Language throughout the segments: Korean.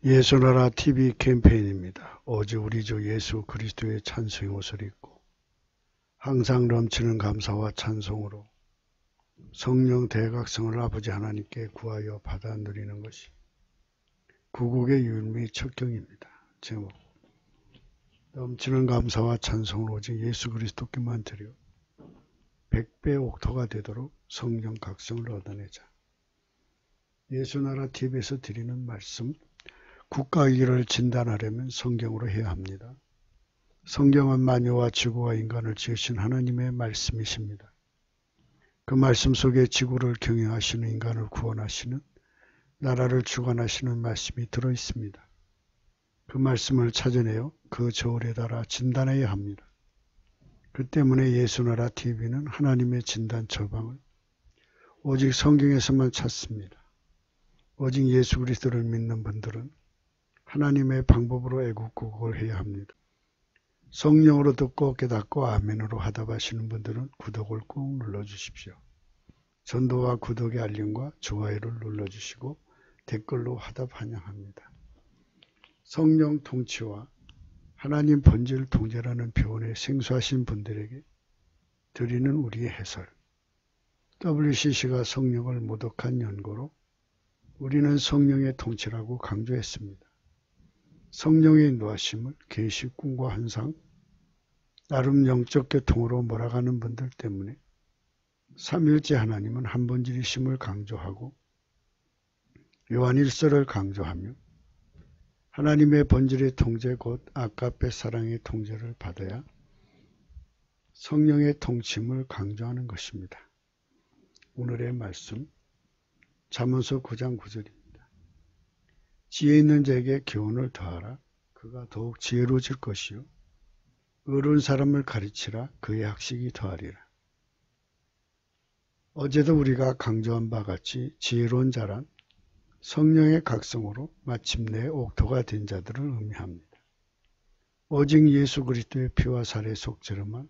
예수나라 TV 캠페인입니다. 오직 우리 주 예수 그리스도의 찬송의 옷을 입고 항상 넘치는 감사와 찬송으로 성령 대각성을 아버지 하나님께 구하여 받아 누리는 것이 구국의 유일미 척경입니다. 제목 넘치는 감사와 찬송을 오직 예수 그리스도께만 드려 100배 옥토가 되도록 성령 각성을 얻어내자. 예수나라 TV에서 드리는 말씀, 국가위기를 진단하려면 성경으로 해야 합니다. 성경은 만유와 지구와 인간을 지으신 하나님의 말씀이십니다. 그 말씀 속에 지구를 경영하시는, 인간을 구원하시는, 나라를 주관하시는 말씀이 들어있습니다. 그 말씀을 찾아내어 그 저울에 달아 진단해야 합니다. 그 때문에 예수나라 TV는 하나님의 진단 처방을 오직 성경에서만 찾습니다. 오직 예수 그리스도를 믿는 분들은 하나님의 방법으로 애국국을 해야 합니다. 성령으로 듣고 깨닫고 아멘으로 하답하시는 분들은 구독을 꾹 눌러주십시오. 전도와 구독의 알림과 좋아요를 눌러주시고 댓글로 화답 환영합니다. 성령 통치와 하나님 본질 통제라는 표현에 생소하신 분들에게 드리는 우리의 해설. WCC가 성령을 모독한 연고로 우리는 성령의 통치라고 강조했습니다. 성령의 인도하심을 계시, 꿈과 환상, 나름 영적 교통으로 몰아가는 분들 때문에 삼일째 하나님은 한 본질이심을 강조하고 요한일서를 강조하며 하나님의 본질의 통제 곧 아가페 사랑의 통제를 받아야 성령의 통치임을 강조하는 것입니다. 오늘의 말씀 잠언서 9장 9절입니다. 지혜 있는 자에게 교훈을 더하라. 그가 더욱 지혜로워질 것이요 의로운 사람을 가르치라. 그의 학식이 더하리라. 어제도 우리가 강조한 바 같이 지혜로운 자란 성령의 각성으로 마침내 옥토가 된 자들을 의미합니다. 오직 예수 그리스도의 피와 살의 속죄로만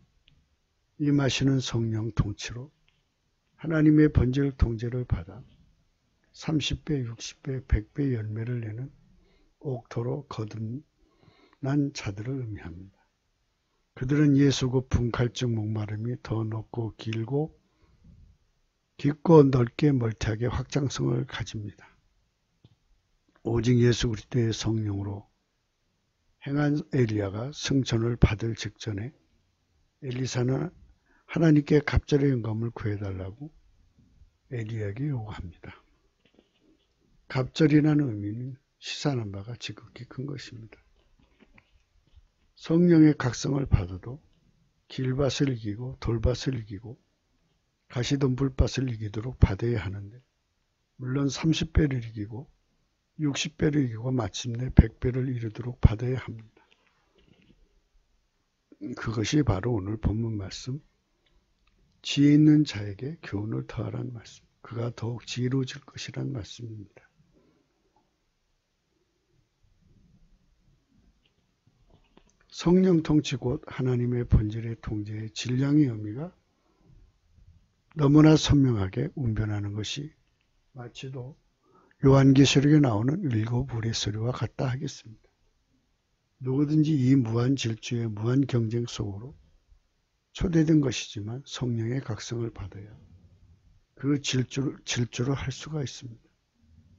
임하시는 성령 통치로 하나님의 본질 통제를 받아 30배, 60배, 100배 열매를 내는 옥토로 거듭난 자들을 의미합니다. 그들은 예수 고품 갈증 목마름이 더 높고 길고 깊고 넓게 멀티하게 확장성을 가집니다. 오직 예수 그리스도의 성령으로 행한 엘리야가 승천을 받을 직전에 엘리사는 하나님께 갑절의 영감을 구해달라고 엘리야에게 요구합니다. 갑절이라는 의미는 시사하는 바가 지극히 큰 것입니다. 성령의 각성을 받아도 길밭을 이기고 돌밭을 이기고 가시덤불밭을 이기도록 받아야 하는데 물론 30배를 이기고 60배를 이기고 마침내 100배를 이루도록 받아야 합니다. 그것이 바로 오늘 본문 말씀 지혜 있는 자에게 교훈을 더하라는 말씀, 그가 더욱 지혜로워질 것이라는 말씀입니다. 성령 통치 곧 하나님의 본질의 통제의 질량의 의미가 너무나 선명하게 운변하는 것이 마치도 요한계시록에 나오는 7 우레소리와 같다 하겠습니다. 누구든지 이 무한 질주의 무한 경쟁 속으로 초대된 것이지만 성령의 각성을 받아야 그 질주를 할 수가 있습니다.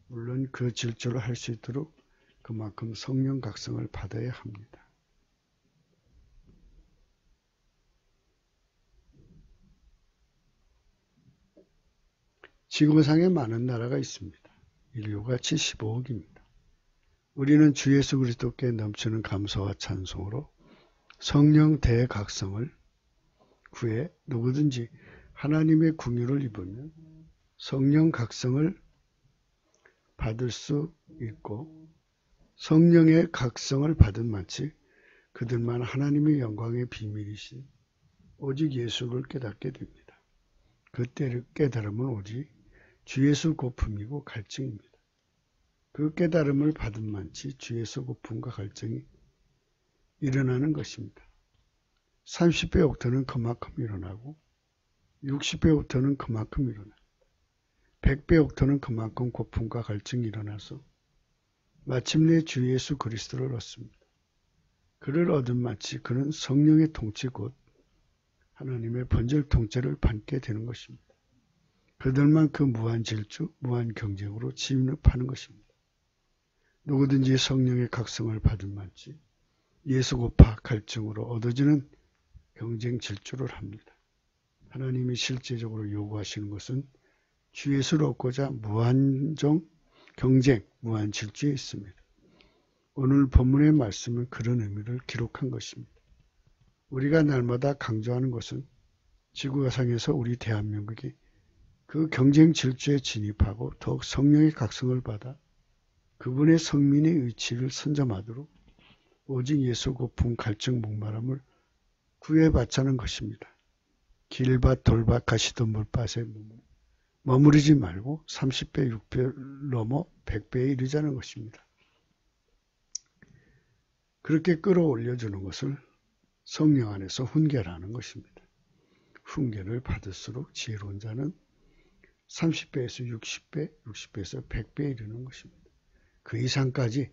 물론 그 질주를 할 수 있도록 그만큼 성령 각성을 받아야 합니다. 지구상에 많은 나라가 있습니다. 인류가 75억입니다. 우리는 주 예수 그리스도께 넘치는 감사와 찬송으로 성령 대각성을 구해 누구든지 하나님의 긍휼을 입으면 성령 각성을 받을 수 있고 성령의 각성을 받은 마치 그들만 하나님의 영광의 비밀이신 오직 예수를 깨닫게 됩니다. 그때 깨달음은 오직 주 예수 고품이고 갈증입니다. 그 깨달음을 받은 만치 주 예수 고품과 갈증이 일어나는 것입니다. 30배 옥토는 그만큼 일어나고 60배 옥토는 그만큼 일어납니다. 100배 옥토는 그만큼 고품과 갈증이 일어나서 마침내 주 예수 그리스도를 얻습니다. 그를 얻은 마치 그는 성령의 통치 곧 하나님의 번제를 통째를 받게 되는 것입니다. 그들만 그 무한 질주, 무한 경쟁으로 진입하는 것입니다. 누구든지 성령의 각성을 받은 마치 예수고파 갈증으로 얻어지는 경쟁 질주를 합니다. 하나님이 실제적으로 요구하시는 것은 주 예수를 얻고자 무한정 경쟁, 무한 질주에 있습니다. 오늘 본문의 말씀은 그런 의미를 기록한 것입니다. 우리가 날마다 강조하는 것은 지구상에서 우리 대한민국이 그 경쟁 질주에 진입하고 더욱 성령의 각성을 받아 그분의 성민의 의치를 선점하도록 오직 예수 고품 갈증 목마름을 구해받자는 것입니다. 길밭 돌밭 가시던 물밭에 머무르지 말고 30배 6배 넘어 100배에 이르자는 것입니다. 그렇게 끌어올려주는 것을 성령 안에서 훈계라는 것입니다. 훈계를 받을수록 지혜로운 자는 30배에서 60배, 60배에서 100배에 이르는 것입니다. 그 이상까지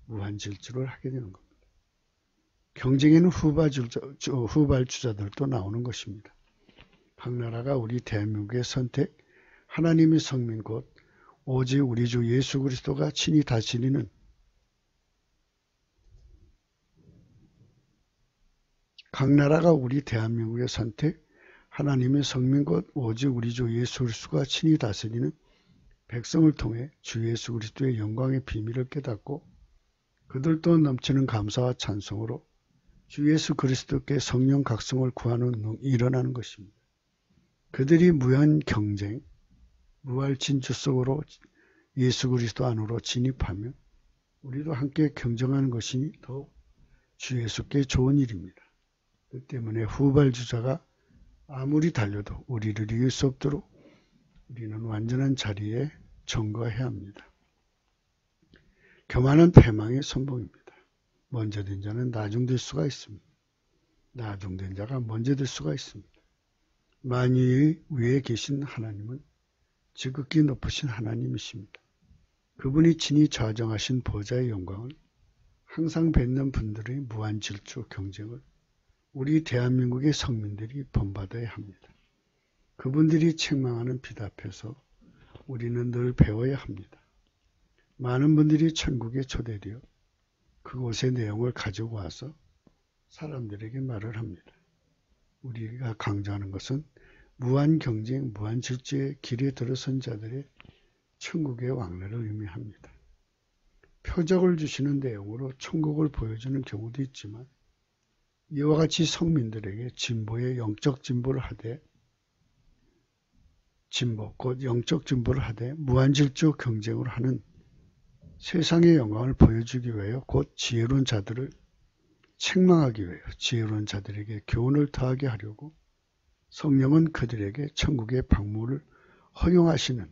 무한질주를 하게 되는 겁니다. 경쟁에는 후발주자들도 나오는 것입니다. 각 나라가 우리 대한민국의 선택, 하나님의 성민 곧 오직 우리 주 예수 그리스도가 친히 다스리는 각 나라가 우리 대한민국의 선택, 하나님의 성민 곧 오직 우리 주 예수 그리스도가 친히 다스리는 백성을 통해 주 예수 그리스도의 영광의 비밀을 깨닫고 그들도 넘치는 감사와 찬송으로 주 예수 그리스도께 성령 각성을 구하는 운동이 일어나는 것입니다. 그들이 무한 경쟁, 무할 진주 속으로 예수 그리스도 안으로 진입하면 우리도 함께 경쟁하는 것이니 더욱 주 예수께 좋은 일입니다. 그 때문에 후발주자가 아무리 달려도 우리를 이길 수 없도록 우리는 완전한 자리에 정거해야 합니다. 교만은 패망의 선봉입니다. 먼저 된 자는 나중될 수가 있습니다. 나중된 자가 먼저 될 수가 있습니다. 만유의 위에 계신 하나님은 지극히 높으신 하나님이십니다. 그분이 친히 좌정하신 보좌의 영광을 항상 뵙는 분들의 무한 질주 경쟁을 우리 대한민국의 성민들이 본받아야 합니다. 그분들이 책망하는 빛 앞에서 우리는 늘 배워야 합니다. 많은 분들이 천국에 초대되어 그곳의 내용을 가지고 와서 사람들에게 말을 합니다. 우리가 강조하는 것은 무한 경쟁, 무한 질주의 길에 들어선 자들의 천국의 왕래를 의미합니다. 표적을 주시는 내용으로 천국을 보여주는 경우도 있지만 이와 같이 성민들에게 진보의 영적 진보를 하되 곧 영적 진보를 하되 무한질주 경쟁을 하는 세상의 영광을 보여주기 위하여 곧 지혜로운 자들을 책망하기 위하여 지혜로운 자들에게 교훈을 더하게 하려고 성령은 그들에게 천국의 방문을 허용하시는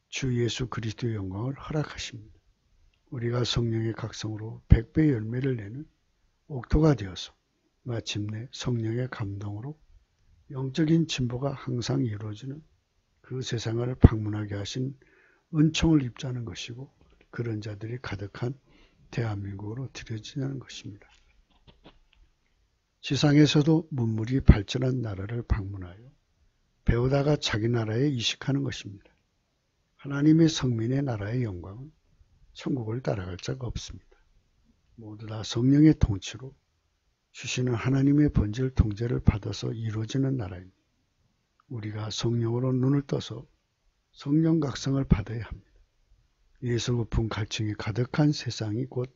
주 예수 그리스도의 영광을 허락하십니다. 우리가 성령의 각성으로 100배 열매를 내는 옥토가 되어서 마침내 성령의 감동으로 영적인 진보가 항상 이루어지는 그 세상을 방문하게 하신 은총을 입자는 것이고 그런 자들이 가득한 대한민국으로 들여지는 것입니다. 지상에서도 문물이 발전한 나라를 방문하여 배우다가 자기 나라에 이식하는 것입니다. 하나님의 성민의 나라의 영광은 천국을 따라갈 자가 없습니다. 모두 다 성령의 통치로 주시는 하나님의 번제를 통제를 받아서 이루어지는 나라입니다. 우리가 성령으로 눈을 떠서 성령 각성을 받아야 합니다. 예수 고품 갈증이 가득한 세상이 곧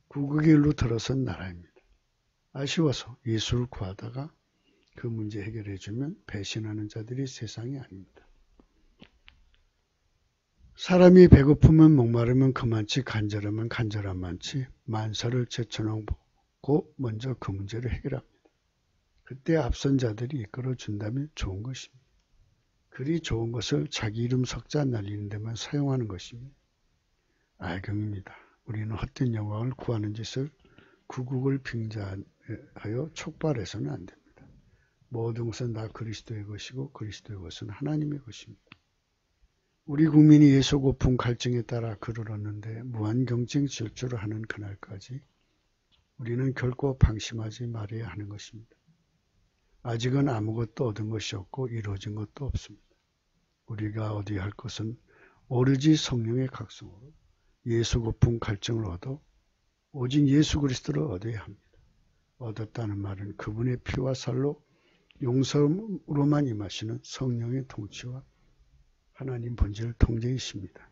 구국의 일로 들어선 나라입니다. 아쉬워서 예수를 구하다가 그 문제 해결해주면 배신하는 자들이 세상이 아닙니다. 사람이 배고프면 목마르면 그만치 간절하면 간절한 만치 만사를 제쳐놓고 먼저 그 문제를 해결합니다. 그때 앞선 자들이 이끌어준다면 좋은 것입니다. 그리 좋은 것을 자기 이름 석자 날리는 데만 사용하는 것이며 악영입니다. 우리는 헛된 영광을 구하는 짓을 구국을 빙자하여 촉발해서는 안 됩니다. 모든 것은 다 그리스도의 것이고 그리스도의 것은 하나님의 것입니다. 우리 국민이 예수 고품 갈증에 따라 글을 얻는데 무한 경쟁 질주를 하는 그날까지 우리는 결코 방심하지 말아야 하는 것입니다. 아직은 아무것도 얻은 것이 없고 이루어진 것도 없습니다. 우리가 얻어야 할 것은 오로지 성령의 각성으로 예수 고품 갈증을 얻어 오직 예수 그리스도를 얻어야 합니다. 얻었다는 말은 그분의 피와 살로 용서로만 임하시는 성령의 통치와 하나님 본질 통제이십니다.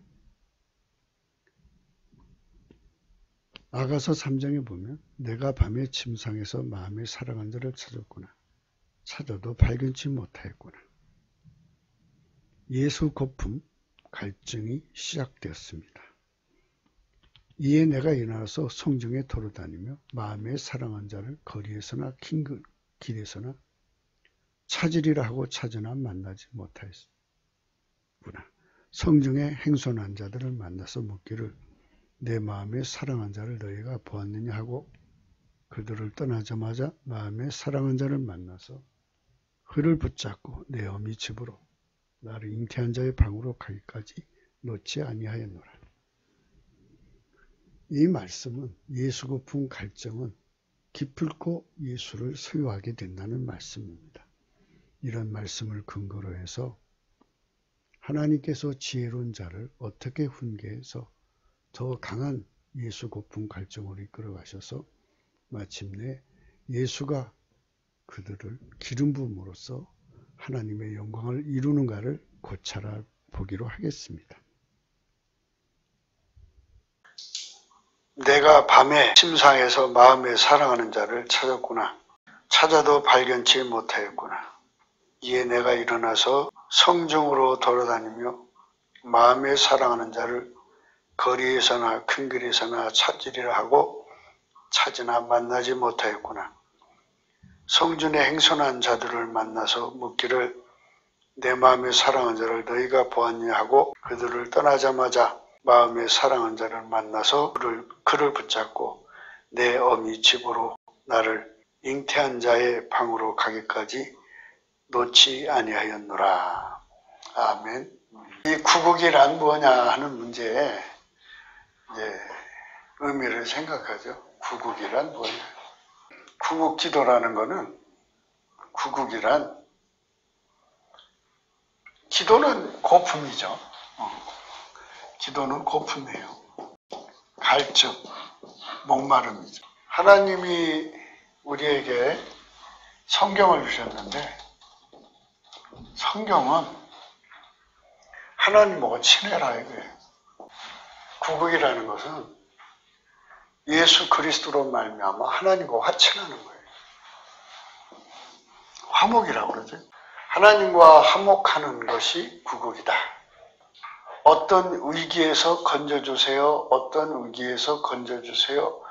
아가서 3장에 보면 내가 밤에 침상에서 마음에 사랑한 자를 찾았구나. 찾아도 발견치 못하였구나. 예수 거품 갈증이 시작되었습니다. 이에 내가 일어나서 성중에 돌아다니며 마음에 사랑한 자를 거리에서나 길에서나 찾으리라 하고 찾으나 만나지 못하였구나. 성중에 행손한 자들을 만나서 묻기를 내 마음에 사랑한 자를 너희가 보았느냐 하고 그들을 떠나자마자 마음에 사랑한 자를 만나서 그를 붙잡고 내 어미 집으로 나를 잉태한 자의 방으로 가기까지 놓지 아니하였노라. 이 말씀은 예수 고품 갈증은 기필코 예수를 소유하게 된다는 말씀입니다. 이런 말씀을 근거로 해서 하나님께서 지혜로운 자를 어떻게 훈계해서 더 강한 예수 고품 갈증으로 이끌어 가셔서 마침내 예수가 그들을 기름 부음으로써 하나님의 영광을 이루는가를 고찰해 보기로 하겠습니다. 내가 밤에 침상에서 마음에 사랑하는 자를 찾았구나. 찾아도 발견치 못하였구나. 이에 내가 일어나서 성중으로 돌아다니며 마음에 사랑하는 자를 거리에서나 큰 길에서나 찾으리라 하고 찾으나 만나지 못하였구나. 성중에 행선한 자들을 만나서 묻기를 내 마음에 사랑한 자를 너희가 보았냐 하고 그들을 떠나자마자 마음에 사랑한 자를 만나서 그를 붙잡고 내 어미 집으로 나를 잉태한 자의 방으로 가기까지 놓지 아니하였노라. 아멘. 이 구국이란 뭐냐 하는 문제에 의미를 생각하죠. 구국이란 뭐냐. 구국 기도라는 거는 기도는 고품이죠. 기도는 고품이에요. 갈증, 목마름이죠. 하나님이 우리에게 성경을 주셨는데 성경은 하나님하고 친해라 이거예요. 구국이라는 것은 예수 그리스도로 말미암아 하나님과 화친하는 거예요. 화목이라고 그러죠. 하나님과 화목하는 것이 구국이다. 어떤 위기에서 건져주세요. 어떤 위기에서 건져주세요.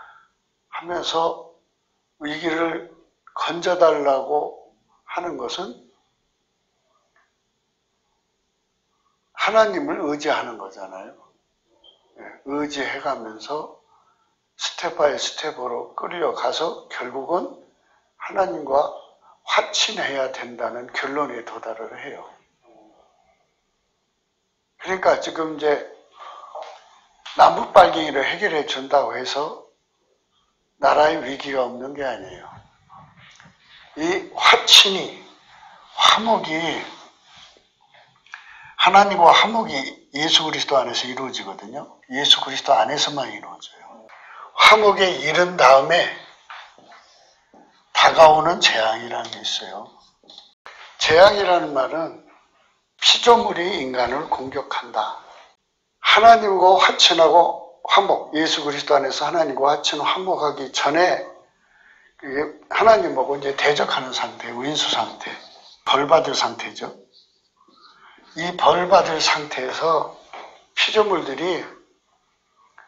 하면서 위기를 건져달라고 하는 것은 하나님을 의지하는 거잖아요. 의지해가면서 스텝 바이 스텝으로 끌려가서 결국은 하나님과 화친해야 된다는 결론에 도달을 해요. 그러니까 지금 이제 남북 발갱이를 해결해 준다고 해서 나라의 위기가 없는 게 아니에요. 이 화목이 하나님과 화목이 예수 그리스도 안에서 이루어지거든요. 예수 그리스도 안에서만 이루어져요. 화목에 이른 다음에 다가오는 재앙이라는 게 있어요. 재앙이라는 말은 피조물이 인간을 공격한다. 하나님과 화친하고 화목, 예수 그리스도 안에서 하나님과 화친 화목하기 전에 하나님하고 이제 대적하는 상태, 원수 상태, 벌받을 상태죠. 이 벌받을 상태에서 피조물들이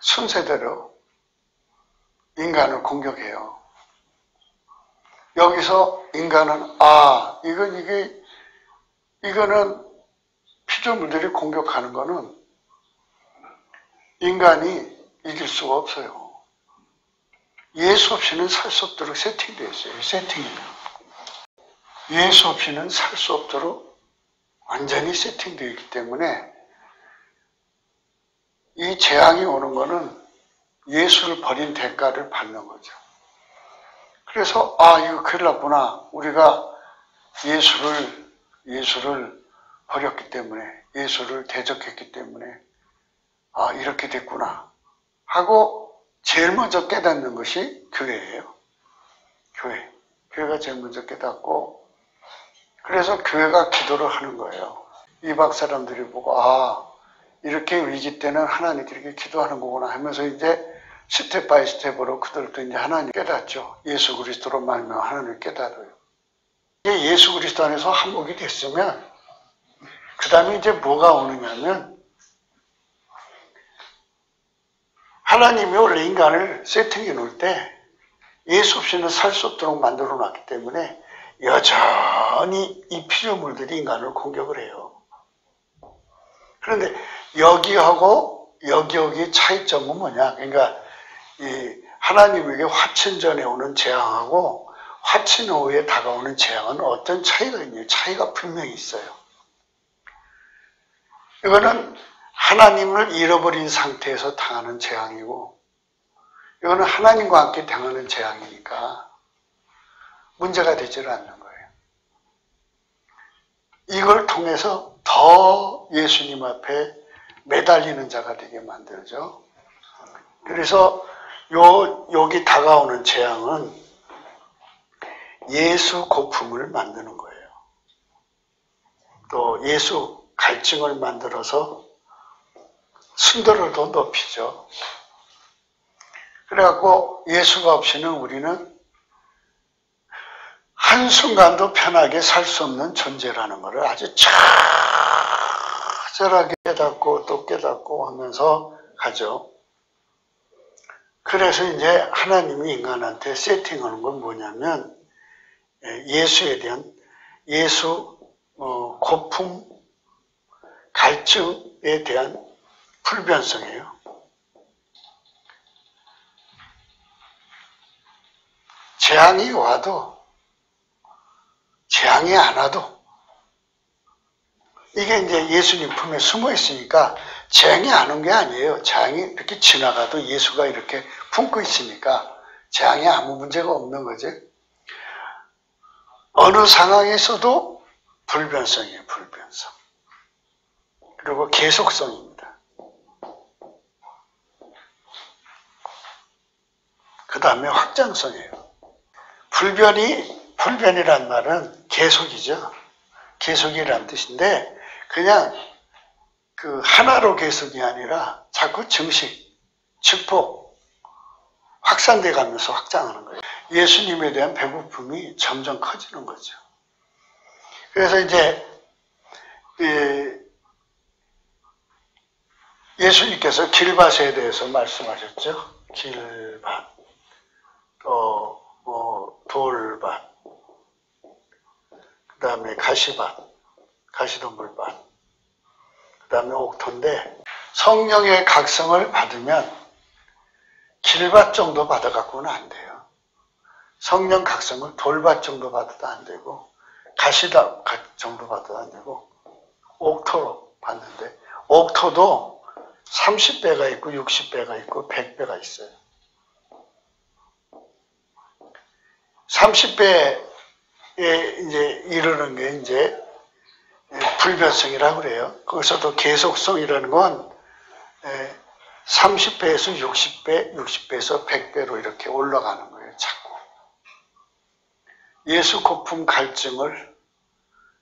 순서대로 인간을 공격해요. 여기서 인간은 이거는 피조물들이 공격하는 거는 인간이 이길 수가 없어요. 예수 없이는 살 수 없도록 세팅되어 있어요. 세팅이에요. 예수 없이는 살 수 없도록 완전히 세팅되어 있기 때문에 이 재앙이 오는 거는 예수를 버린 대가를 받는 거죠. 그래서 이거 큰일 났구나. 우리가 예수를 버렸기 때문에, 예수를 대적했기 때문에 이렇게 됐구나 하고 제일 먼저 깨닫는 것이 교회예요. 교회가 제일 먼저 깨닫고, 그래서 교회가 기도를 하는 거예요. 이방 사람들이 보고 이렇게 위기 때는 하나님께 이렇게 기도하는 거구나 하면서 이제 스텝 바이 스텝으로 그들도 이제 하나님 깨닫죠. 예수 그리스도로 말미암아 하나님을 깨달아요. 예수 그리스도 안에서 한복이 됐으면 그 다음에 이제 뭐가 오느냐면, 하나님이 원래 인간을 세팅해 놓을 때 예수 없이는 살 수 없도록 만들어 놨기 때문에 여전히 이 피조물들이 인간을 공격을 해요. 그런데 여기하고 여기 차이점은 뭐냐? 그러니까 이 하나님에게 화친 전에 오는 재앙하고 화친 후에 다가오는 재앙은 어떤 차이가 있냐? 차이가 분명히 있어요. 이거는 하나님을 잃어버린 상태에서 당하는 재앙이고, 이거는 하나님과 함께 당하는 재앙이니까 문제가 되질 않는 거예요. 이걸 통해서 더 예수님 앞에 매달리는 자가 되게 만들죠. 그래서 여기 다가오는 재앙은 예수 고품을 만드는 거예요. 또 예수 갈증을 만들어서 순도를 더 높이죠. 그래갖고 예수가 없이는 우리는 한순간도 편하게 살 수 없는 존재라는 것을 아주 처절하게 깨닫고 또 깨닫고 하면서 가죠. 그래서 이제 하나님이 인간한테 세팅하는 건 뭐냐면, 예수에 대한 예수 고품 갈증에 대한 불변성이에요. 재앙이 와도 재앙이 안 와도 이게 이제 예수님 품에 숨어 있으니까 재앙이 안 온 게 아니에요. 재앙이 이렇게 지나가도 예수가 이렇게 품고 있으니까 재앙이 아무 문제가 없는 거지. 어느 상황에서도 불변성이에요. 불변성. 그리고 계속성입니다. 그 다음에 확장성이에요. 불변이란 말은 계속이죠. 계속이란 뜻인데, 그냥 그 하나로 계속이 아니라 자꾸 증식, 축복, 확산돼 가면서 확장하는 거예요. 예수님에 대한 배고픔이 점점 커지는 거죠. 그래서 이제 예수님께서 길밭에 대해서 말씀하셨죠. 길밭, 또 돌밭, 그 다음에 가시밭, 가시덤불밭, 그 다음에 옥토인데, 성령의 각성을 받으면 길밭 정도 받아갖고는 안 돼요. 성령 각성을 돌밭 정도 받아도 안 되고, 가시밭 정도 받아도 안 되고, 옥토로 받는데, 옥토도 30배가 있고 60배가 있고 100배가 있어요. 30배에 이제 이르는 게 이제 불변성이라고 그래요. 거기서도 계속성이라는 건 30배에서 60배, 60배에서 100배로 이렇게 올라가는 거예요. 자꾸. 예수 고품 갈증을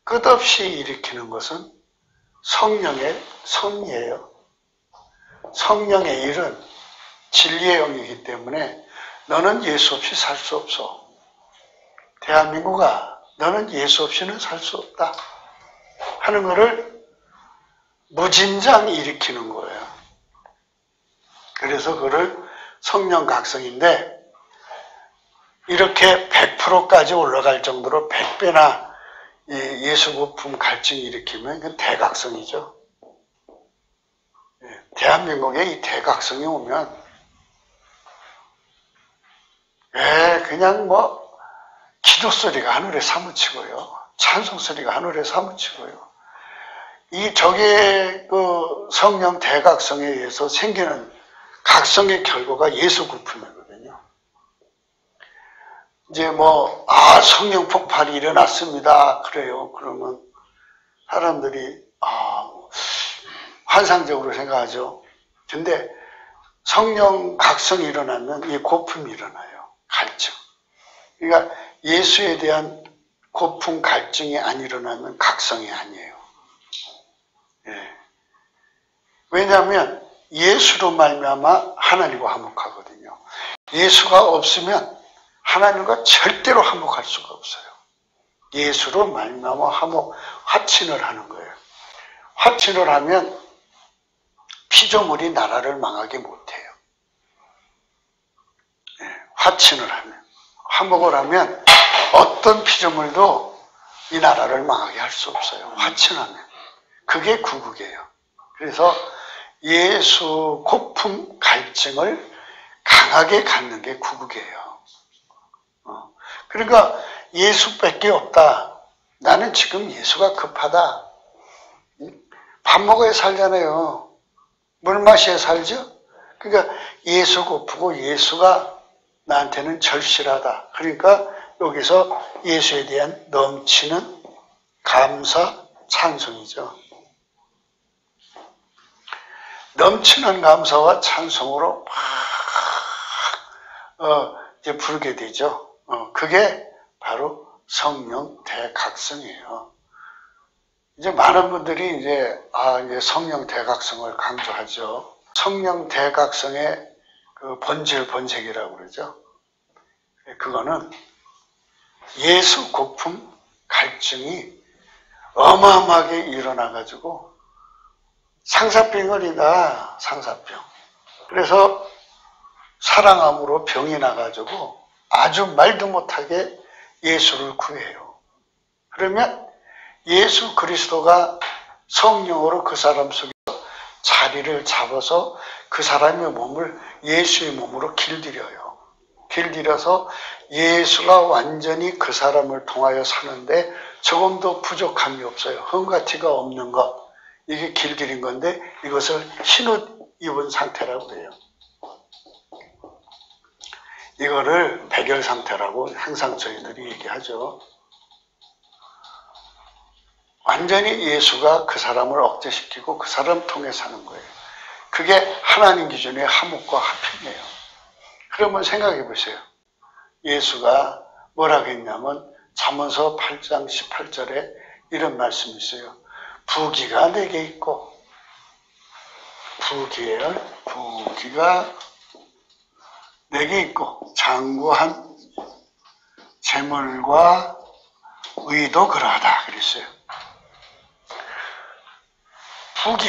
끝없이 일으키는 것은 성령의 섭리예요. 성령의 일은 진리의 영이기 때문에 너는 예수 없이 살 수 없어. 대한민국아, 너는 예수 없이는 살 수 없다 하는 것을 무진장 일으키는 거예요. 그래서 그를 성령 각성인데, 이렇게 100%까지 올라갈 정도로 100배나 예수 고품 갈증이 일으키면 그건 대각성이죠. 대한민국에 이 대각성이 오면 그냥 기도 소리가 하늘에 사무치고요, 찬송 소리가 하늘에 사무치고요, 이 적의 그 성령 대각성에 의해서 생기는 각성의 결과가 예수 구품이거든요. 이제 뭐, 성령 폭발이 일어났습니다. 그래요. 그러면 사람들이, 환상적으로 생각하죠. 근데 성령 각성이 일어나면 이 고품이 일어나요. 갈증. 그러니까 예수에 대한 고품 갈증이 안 일어나면 각성이 아니에요. 예. 왜냐하면 예수로 말미암아 하나님과 화목하거든요. 예수가 없으면 하나님과 절대로 화목할 수가 없어요. 예수로 말미암아 화친을 하는 거예요. 화친을 하면 피조물이 나라를 망하게 못해요. 예, 화친을 하면, 화목을 하면 어떤 피조물도 이 나라를 망하게 할 수 없어요. 화친하면. 그게 구국이에요. 그래서 예수 고품 갈증을 강하게 갖는 게 구국이에요. 그러니까 예수밖에 없다. 나는 지금 예수가 급하다. 밥 먹어야 살잖아요. 물 마셔야 살죠? 그러니까 예수 고프고 예수가 나한테는 절실하다. 그러니까 여기서 예수에 대한 넘치는 감사, 찬송이죠. 넘치는 감사와 찬송으로 막 이제 부르게 되죠. 그게 바로 성령 대각성이에요. 이제 많은 분들이 이제 성령 대각성을 강조하죠. 성령 대각성의 그 본질 본색이라고 그러죠. 그거는 예수 고품 갈증이 어마어마하게 일어나가지고 상사병 걸린다. 상사병. 그래서 사랑함으로 병이 나가지고 아주 말도 못하게 예수를 구해요. 그러면 예수 그리스도가 성령으로 그 사람 속에서 자리를 잡아서 그 사람의 몸을 예수의 몸으로 길들여요. 길들여서 예수가 완전히 그 사람을 통하여 사는데 조금도 부족함이 없어요. 흠가티가 없는 것. 이게 길들인 건데 이것을 흰옷 입은 상태라고 해요. 이거를 백열 상태라고 항상 저희들이 얘기하죠. 완전히 예수가 그 사람을 억제시키고 그 사람 통해 사는 거예요. 그게 하나님 기준의 화목과 화평이에요. 그러면 생각해 보세요. 예수가 뭐라고 했냐면 잠언서 8장 18절에 이런 말씀이 있어요. 부귀가 내게 있고 부귀가 내게 있고 장구한 재물과 의도 그러하다 그랬어요. 부귀,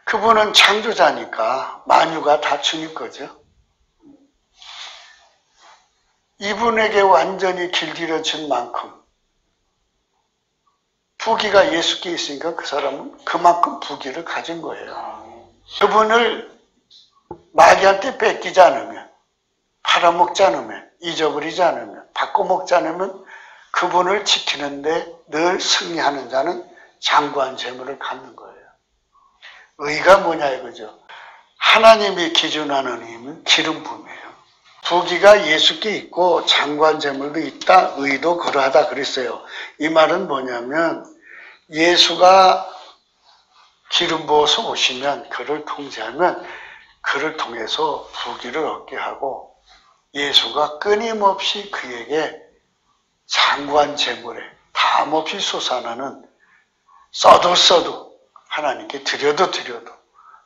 그분은 창조자니까 만유가 다 주님 거죠. 이분에게 완전히 길들여진 만큼 부귀가 예수께 있으니까 그 사람은 그만큼 부귀를 가진 거예요. 그분을 마귀한테 뺏기지 않으면, 팔아먹지 않으면, 잊어버리지 않으면, 바꿔먹지 않으면 그분을 지키는데 늘 승리하는 자는 장구한 재물을 갖는 거예요. 의가 뭐냐 이거죠. 하나님이 기준하는 힘은 기름 부음이에요. 부귀가 예수께 있고 장구한 재물도 있다. 의도 그러하다 그랬어요. 이 말은 뭐냐면 예수가 기름 부어서 오시면 그를 통제하면 그를 통해서 부귀를 얻게 하고 예수가 끊임없이 그에게 장구한 재물에 담없이 솟아나는 써도 하나님께 드려도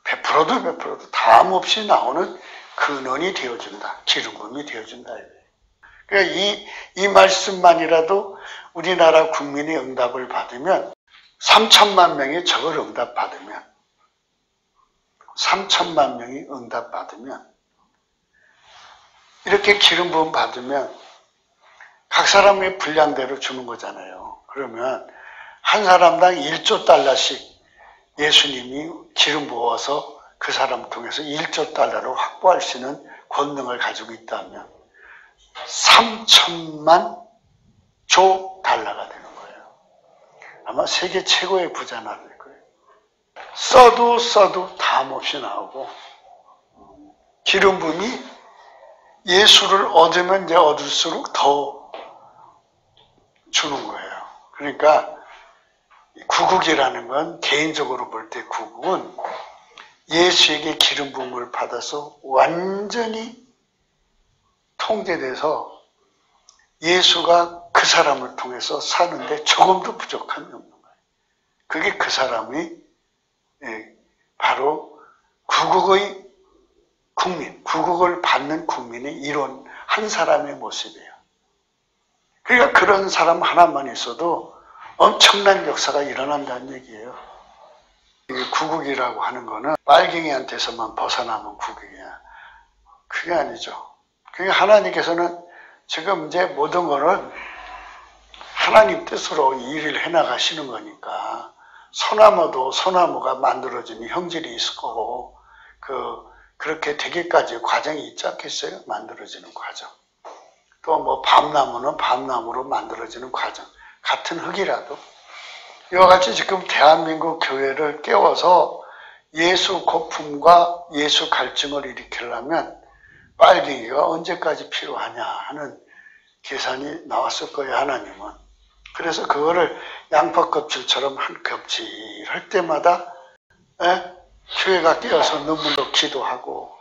베풀어도 담없이 나오는 근원이 되어준다. 기름붐이 되어준다. 그러니까 이 말씀만이라도 우리나라 국민이 응답을 받으면 3천만 명이 저걸 응답받으면 3천만 명이 응답받으면 이렇게 기름부음 받으면 각 사람의 분량대로 주는 거잖아요. 그러면 한 사람당 1조 달러씩 예수님이 기름 부어서 그 사람 통해서 1조 달러를 확보할 수 있는 권능을 가지고 있다면 3천만 조 달러가 되는 거예요. 아마 세계 최고의 부자나 될 거예요. 써도 담 없이 나오고, 기름 부음이 예수를 얻으면 이제 얻을수록 더 주는 거예요. 그러니까 구국이라는 건 개인적으로 볼 때 구국은 예수에게 기름 부음을 받아서 완전히 통제돼서 예수가 그 사람을 통해서 사는데 조금도 부족함이 없는 거예요. 그게 그 사람이 바로 구국의 국민, 구국을 받는 국민의 이론 한 사람의 모습이에요. 그러니까 그런 사람 하나만 있어도 엄청난 역사가 일어난다는 얘기예요. 구국이라고 하는 거는 빨갱이한테서만 벗어나면 구국이야. 그게 아니죠. 그게 하나님께서는 지금 이제 모든 거는 하나님 뜻으로 일을 해나가시는 거니까 소나무도 소나무가 만들어지는 형질이 있을 거고 그렇게 되기까지 과정이 있지 않겠어요? 만들어지는 과정. 또 뭐 밤나무는 밤나무로 만들어지는 과정. 같은 흙이라도 이와 같이 지금 대한민국 교회를 깨워서 예수 고품과 예수 갈증을 일으키려면 빨갱이가 언제까지 필요하냐 하는 계산이 나왔을 거예요, 하나님은. 그래서 그거를 양파 껍질처럼 한 껍질 할 때마다 교회가 깨어서 눈물로 기도하고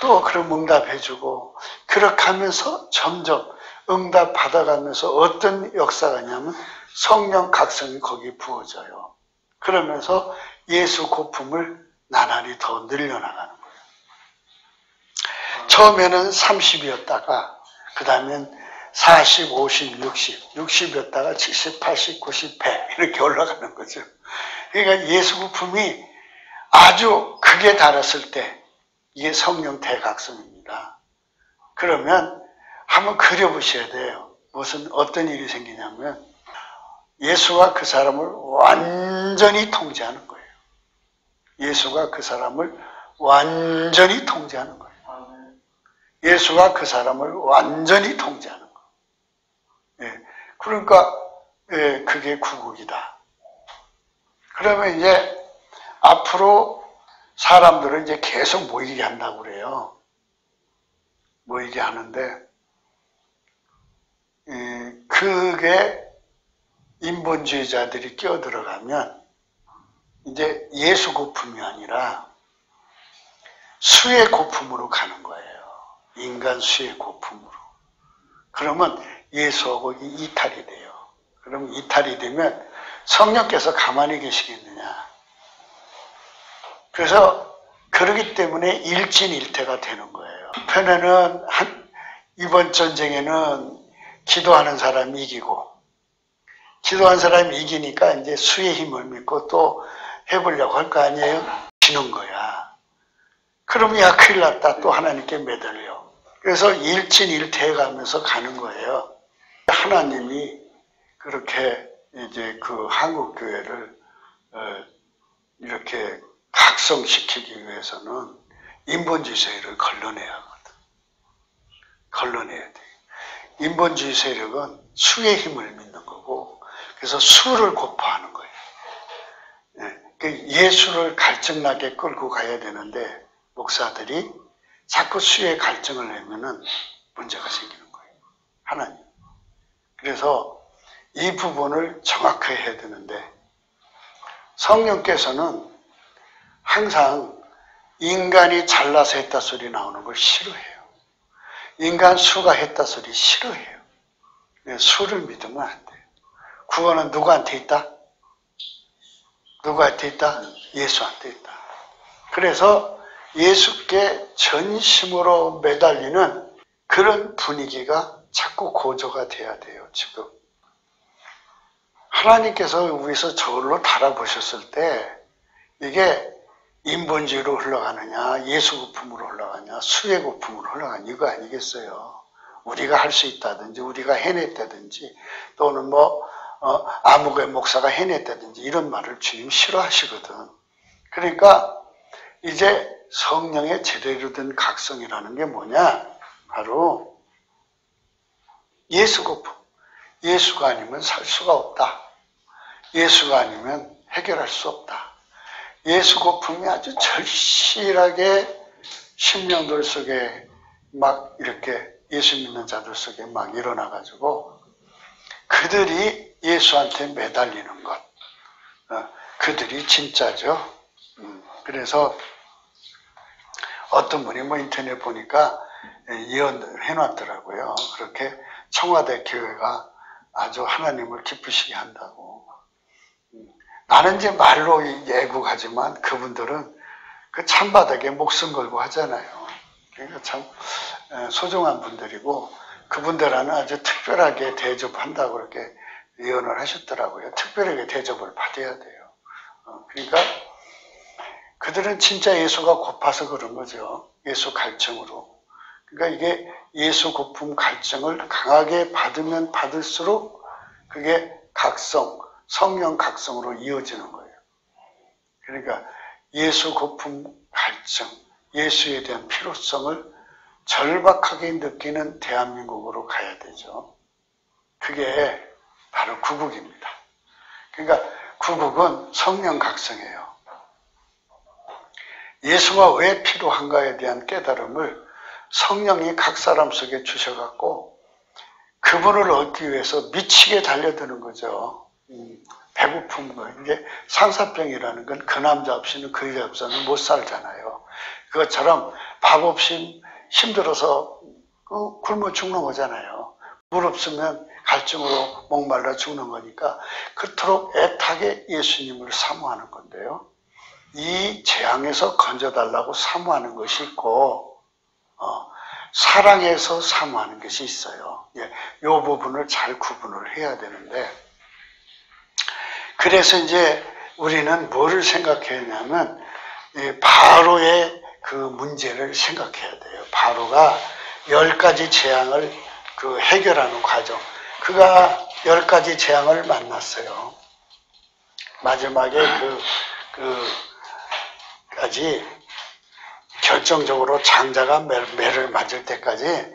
또 그런 응답해주고 그렇게 하면서 점점 응답 받아가면서 어떤 역사가 있냐면 성령 각성이 거기 부어져요. 그러면서 예수 고품을 나날이 더 늘려나가는 거예요. 처음에는 30이었다가 그 다음엔 40, 50, 60, 60이었다가 70, 80, 90, 100 이렇게 올라가는 거죠. 그러니까 예수 고품이 아주 극에 달했을 때 이게 성령 대각성입니다. 그러면 한번 그려보셔야 돼요. 어떤 일이 생기냐면 예수가 그 사람을 완전히 통제하는 거예요. 예수가 그 사람을 완전히 통제하는 거예요. 예수가 그 사람을 완전히 통제하는 거예요. 그러니까 그게 구국이다. 그러면 이제 앞으로 사람들은 이제 계속 모이게 한다고 그래요. 모이게 하는데 그게 인본주의자들이 끼어들어가면 이제 예수 고품이 아니라 수의 고품으로 가는 거예요. 인간 수의 고품으로. 그러면 예수하고 이탈이 돼요. 그럼 이탈이 되면 성령께서 가만히 계시겠느냐. 그래서 그러기 때문에 일진일퇴가 되는 거예요. 한편에는 이번 전쟁에는 기도하는 사람이 이기고 기도한 사람이 이기니까 이제 수의 힘을 믿고 또 해보려고 할 거 아니에요? 지는 거야. 그러면 야 큰일 났다. 또 하나님께 매달려. 그래서 일진일퇴해 가면서 가는 거예요. 하나님이 그렇게 이제 그 한국교회를 이렇게 각성시키기 위해서는 인본주의 세력을 걸러내야 하거든. 걸러내야 돼. 인본주의 세력은 수의 힘을 믿는 거고, 그래서 수를 고파하는 거예요. 예수를 갈증나게 끌고 가야 되는데, 목사들이 자꾸 수의 갈증을 내면은 문제가 생기는 거예요. 하나님. 그래서 이 부분을 정확하게 해야 되는데, 성령께서는 항상 인간이 잘나서 했다 소리 나오는 걸 싫어해요. 인간 수가 했다 소리 싫어해요. 수를 믿으면 안 돼요. 구원은 누구한테 있다? 누구한테 있다? 예수한테 있다. 그래서 예수께 전심으로 매달리는 그런 분위기가 자꾸 고조가 돼야 돼요, 지금. 하나님께서 위에서 저울로 달아보셨을 때 이게 인본주의로 흘러가느냐, 예수 고품으로 흘러가냐, 수의 고품으로 흘러가냐, 이거 아니겠어요. 우리가 할 수 있다든지, 우리가 해냈다든지, 또는 아무개 목사가 해냈다든지, 이런 말을 주님 싫어하시거든. 그러니까, 이제 성령의 제대로 된 각성이라는 게 뭐냐? 바로, 예수 고품. 예수가 아니면 살 수가 없다. 예수가 아니면 해결할 수 없다. 예수 고품이 아주 절실하게 심령들 속에 막 이렇게 예수 믿는 자들 속에 막 일어나가지고 그들이 예수한테 매달리는 것, 그들이 진짜죠. 그래서 어떤 분이 뭐 인터넷 보니까 예언을 해놨더라고요. 그렇게 청와대 교회가 아주 하나님을 기쁘시게 한다고. 나는 이제 말로 애국하지만 그분들은 그 찬바닥에 목숨 걸고 하잖아요. 그러니까 참 소중한 분들이고 그분들은 아주 특별하게 대접한다고 그렇게 예언을 하셨더라고요. 특별하게 대접을 받아야 돼요. 그러니까 그들은 진짜 예수가 고파서 그런 거죠. 예수 갈증으로. 그러니까 이게 예수 고품 갈증을 강하게 받으면 받을수록 그게 각성, 성령 각성으로 이어지는 거예요. 그러니까 예수 고품 갈증, 예수에 대한 필요성을 절박하게 느끼는 대한민국으로 가야 되죠. 그게 바로 구국입니다. 그러니까 구국은 성령 각성이에요. 예수가 왜 필요한가에 대한 깨달음을 성령이 각 사람 속에 주셔갖고 그분을 얻기 위해서 미치게 달려드는 거죠. 배고픈 거. 이게 상사병이라는 건 그 남자 없이는 그 여자 없이는 못 살잖아요. 그것처럼 밥 없이 힘들어서 굶어 죽는 거잖아요. 물 없으면 갈증으로 목말라 죽는 거니까 그토록 애타게 예수님을 사모하는 건데요. 이 재앙에서 건져달라고 사모하는 것이 있고 사랑해서 사모하는 것이 있어요. 이 부분을 잘 구분을 해야 되는데 그래서 이제 우리는 뭐를 생각했냐면 바로의 그 문제를 생각해야 돼요. 바로가 10가지 재앙을 그 해결하는 과정. 그가 10가지 재앙을 만났어요. 마지막에 까지 결정적으로 장자가 매를 맞을 때까지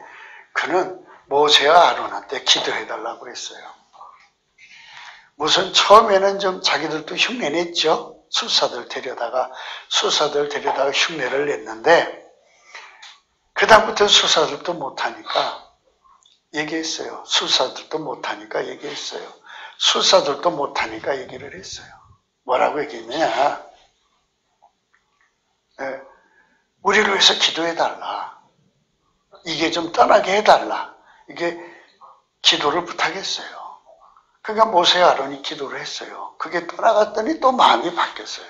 그는 모세와 아론한테 기도해달라고 했어요. 우선 처음에는 좀 자기들도 흉내냈죠. 수사들 데려다가 흉내를 냈는데 그 다음부터 수사들도 못하니까 얘기했어요. 수사들도 못하니까 얘기했어요. 수사들도 못하니까 얘기를 했어요. 뭐라고 얘기했느냐. 우리를 위해서 기도해달라. 이게 좀 떠나게 해달라. 이게 기도를 부탁했어요. 그러니까 모세와 아론이 기도를 했어요. 그게 떠나갔더니 또 마음이 바뀌었어요.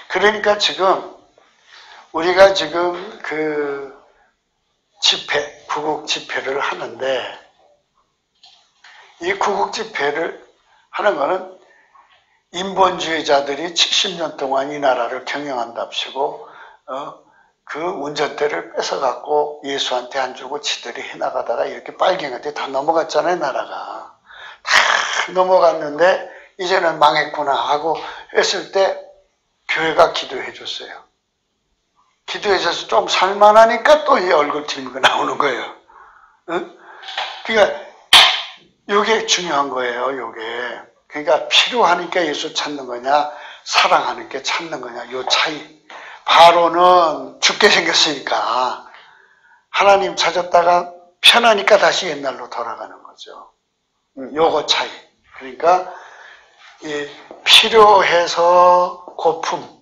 그러니까 지금 우리가 지금 그 집회, 구국 집회를 하는데 이 구국 집회를 하는 거는 인본주의자들이 70년 동안 이 나라를 경영한답시고 그 운전대를 뺏어갖고 예수한테 안 주고 지들이 해나가다가 이렇게 빨갱이한테 다 넘어갔잖아요. 나라가 다 넘어갔는데 이제는 망했구나 하고 했을 때 교회가 기도해 줬어요. 기도해 줘서 좀 살만하니까 또 이 얼굴 들고 나오는 거예요. 응? 그러니까 이게 중요한 거예요. 요게. 그러니까 필요하니까 예수 찾는 거냐 사랑하니까 찾는 거냐 요 차이. 바로는 죽게 생겼으니까 하나님 찾았다가 편하니까 다시 옛날로 돌아가는 거죠. 요거 차이. 그러니까 이 필요해서 고품,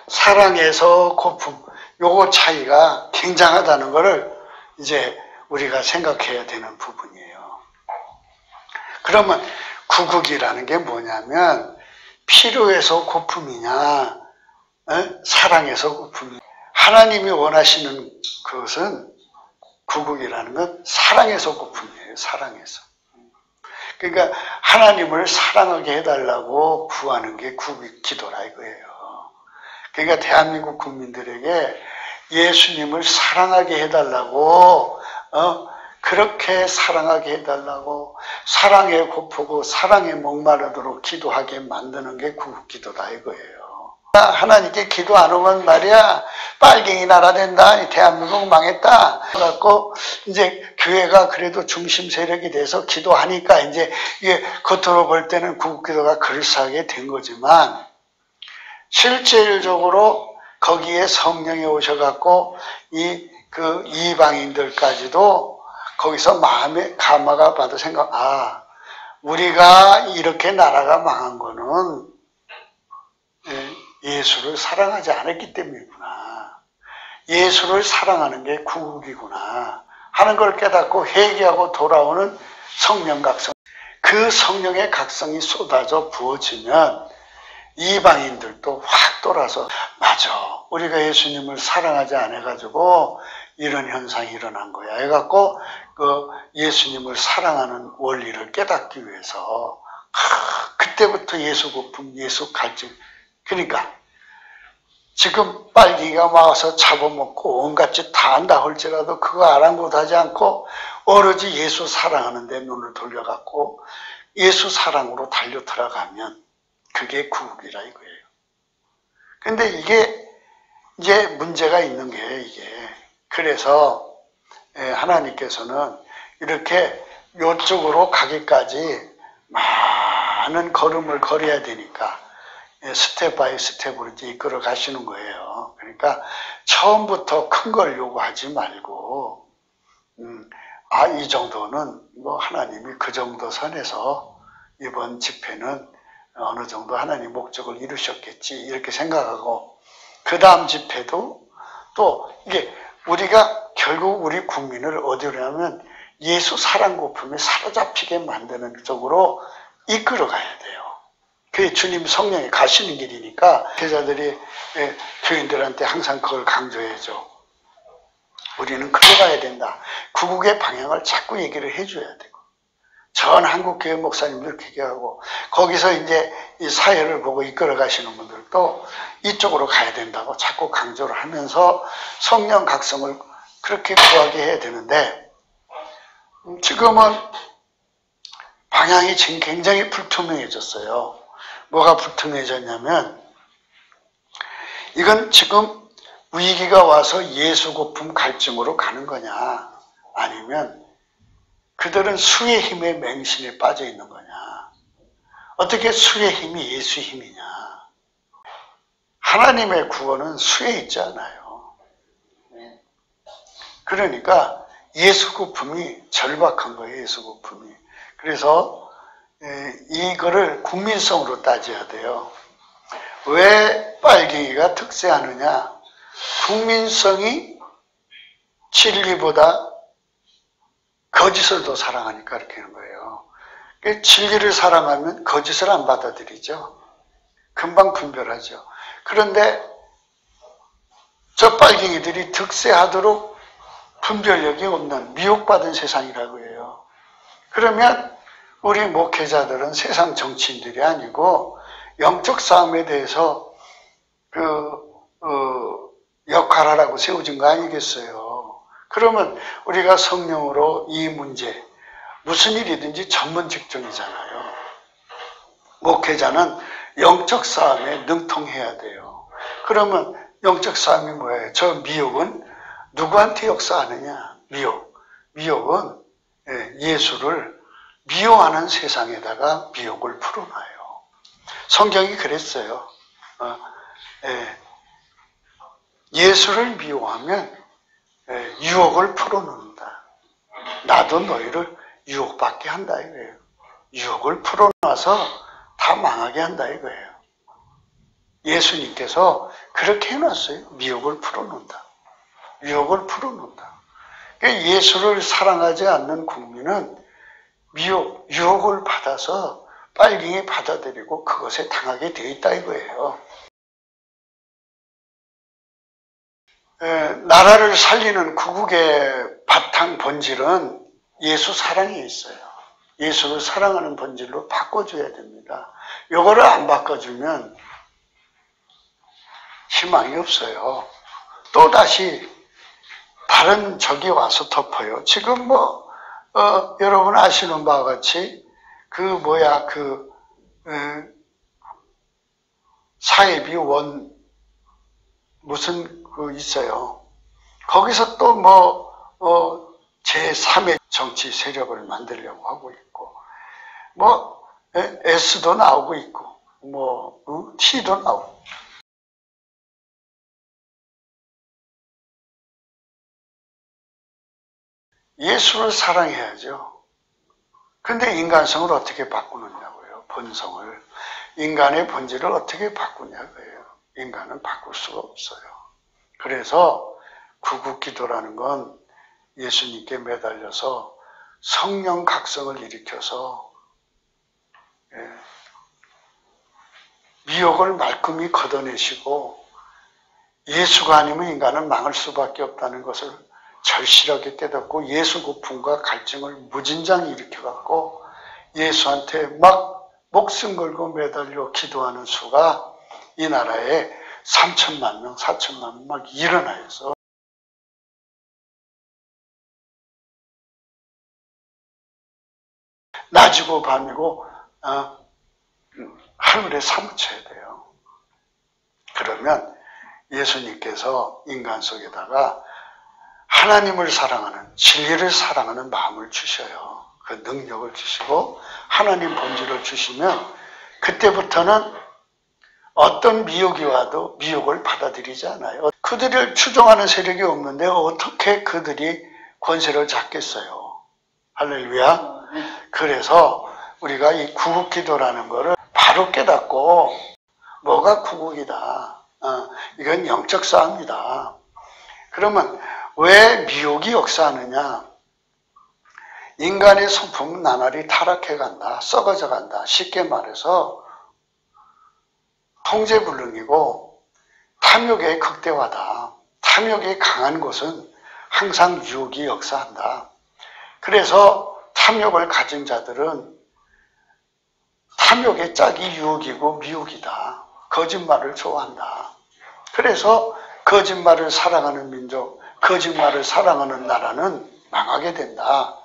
사랑해서 고품, 요거 차이가 굉장하다는 것을 이제 우리가 생각해야 되는 부분이에요. 그러면 구국이라는 게 뭐냐면 필요해서 고품이냐 사랑해서 고품이냐. 하나님이 원하시는 그것은 구국이라는 건 사랑해서 고품이에요. 사랑해서. 그러니까 하나님을 사랑하게 해달라고 구하는 게 구국 기도라 이거예요. 그러니까 대한민국 국민들에게 예수님을 사랑하게 해달라고 그렇게 사랑하게 해달라고 사랑에 고프고 사랑에 목마르도록 기도하게 만드는 게 구국 기도다 이거예요. 하나님께 기도 안 오면 말이야 빨갱이 나라 된다, 대한민국 망했다 갖고 이제 교회가 그래도 중심 세력이 돼서 기도하니까 이제 이게 겉으로 볼 때는 구국기도가 그럴싸하게 된 거지만 실질적으로 거기에 성령이 오셔갖고 그 이방인들까지도 거기서 마음에 감화가 받아 우리가 이렇게 나라가 망한 거는 예수를 사랑하지 않았기 때문이구나. 예수를 사랑하는 게 구국이구나 하는 걸 깨닫고 회개하고 돌아오는 성령 각성. 그 성령의 각성이 쏟아져 부어지면 이방인들도 확 돌아서 맞아, 우리가 예수님을 사랑하지 않아가지고 이런 현상이 일어난 거야 해갖고 그 예수님을 사랑하는 원리를 깨닫기 위해서 그때부터 예수 고품, 예수 갈증. 그러니까 지금 빨갱이가 와서 잡아먹고 온갖 짓 다 한다 할지라도 그거 아랑곳하지 않고 오로지 예수 사랑하는 데 눈을 돌려갖고 예수 사랑으로 달려 들어가면 그게 구국이라 이거예요. 근데 이게 이제 문제가 있는 게 이게 그래서 하나님께서는 이렇게 이쪽으로 가기까지 많은 걸음을 걸어야 되니까 스텝 바이 스텝으로 이제 이끌어 가시는 거예요. 그러니까 처음부터 큰 걸 요구하지 말고 이 정도는 뭐 하나님이 그 정도 선에서 이번 집회는 어느 정도 하나님 목적을 이루셨겠지 이렇게 생각하고 그 다음 집회도 또 이게 우리가 결국 우리 국민을 어디로 하면 예수 사랑 고품에 사로잡히게 만드는 쪽으로 이끌어 가야 돼요. 그게 주님 성령이 가시는 길이니까 제자들이 교인들한테 항상 그걸 강조해줘. 우리는 그로 가야 된다. 구국의 방향을 자꾸 얘기를 해줘야 되고 전 한국교회 목사님들 기계하고 거기서 이제 이 사회를 보고 이끌어 가시는 분들도 이쪽으로 가야 된다고 자꾸 강조를 하면서 성령 각성을 그렇게 구하게 해야 되는데 지금은 방향이 지금 굉장히 불투명해졌어요. 뭐가 불투명해졌냐면 이건 지금 위기가 와서 예수 고품 갈증으로 가는 거냐 아니면 그들은 수의 힘에 맹신에 빠져 있는 거냐. 어떻게 수의 힘이 예수의 힘이냐. 하나님의 구원은 수에 있지 않아요. 그러니까 예수 고품이 절박한 거예요. 예수 고품이. 그래서 이거를 국민성으로 따져야 돼요. 왜 빨갱이가 특세하느냐. 국민성이 진리보다 거짓을 더 사랑하니까 이렇게 하는 거예요. 진리를 사랑하면 거짓을 안 받아들이죠. 금방 분별하죠. 그런데 저 빨갱이들이 득세하도록 분별력이 없는 미혹받은 세상이라고 해요. 그러면 우리 목회자들은 세상 정치인들이 아니고 영적 싸움에 대해서 역할하라고 세워진 거 아니겠어요. 그러면 우리가 성령으로 이 문제 무슨 일이든지 전문 직종이잖아요. 목회자는 영적 싸움에 능통해야 돼요. 그러면 영적 싸움이 뭐예요? 저 미혹은 누구한테 역사하느냐? 미혹은 예수를 미워하는 세상에다가 미혹을 풀어놔요. 성경이 그랬어요. 예수를 미워하면 유혹을 풀어놓는다. 나도 너희를 유혹받게 한다 이거예요. 유혹을 풀어놔서 다 망하게 한다 이거예요. 예수님께서 그렇게 해놨어요. 미혹을 풀어놓는다. 유혹을 풀어놓는다. 예수를 사랑하지 않는 국민은 유혹을 받아서 빨갱이 받아들이고 그것에 당하게 되어 있다 이거예요. 나라를 살리는 구국의 바탕 본질은 예수 사랑에 있어요. 예수를 사랑하는 본질로 바꿔줘야 됩니다. 이거를 안 바꿔주면 희망이 없어요. 또다시 다른 적이 와서 덮어요. 지금 여러분 아시는 바와 같이 사회비 원 무슨 그 있어요. 거기서 또 뭐 제3의 정치 세력을 만들려고 하고 있고, 뭐 S도 나오고 있고, 뭐 T도 나오고. 예수를 사랑해야죠. 근데 인간성을 어떻게 바꾸느냐고요. 본성을. 인간의 본질을 어떻게 바꾸냐고요. 인간은 바꿀 수가 없어요. 그래서 구국기도라는 건 예수님께 매달려서 성령 각성을 일으켜서 미혹을 말끔히 걷어내시고 예수가 아니면 인간은 망할 수밖에 없다는 것을 절실하게 깨닫고 예수 고품과 갈증을 무진장 일으켜갖고 예수한테 막 목숨 걸고 매달려 기도하는 수가 이 나라에 3천만 명, 4천만 명 막 일어나서 낮이고 밤이고 하늘에 사무쳐야 돼요. 그러면 예수님께서 인간 속에다가 하나님을 사랑하는, 진리를 사랑하는 마음을 주셔요. 그 능력을 주시고 하나님 본질을 주시면 그때부터는 어떤 미혹이 와도 미혹을 받아들이지 않아요. 그들을 추종하는 세력이 없는데 어떻게 그들이 권세를 잡겠어요. 할렐루야. 그래서 우리가 이 구국기도라는 거를 바로 깨닫고 뭐가 구국이다. 이건 영적 싸움이다. 그러면 왜 미혹이 역사하느냐? 인간의 성품은 나날이 타락해 간다. 썩어져 간다. 쉽게 말해서 통제불능이고 탐욕의 극대화다. 탐욕이 강한 곳은 항상 유혹이 역사한다. 그래서 탐욕을 가진 자들은 탐욕의 짝이 유혹이고 미혹이다. 거짓말을 좋아한다. 그래서 거짓말을 사랑하는 민족, 거짓말을 사랑하는 나라는 망하게 된다.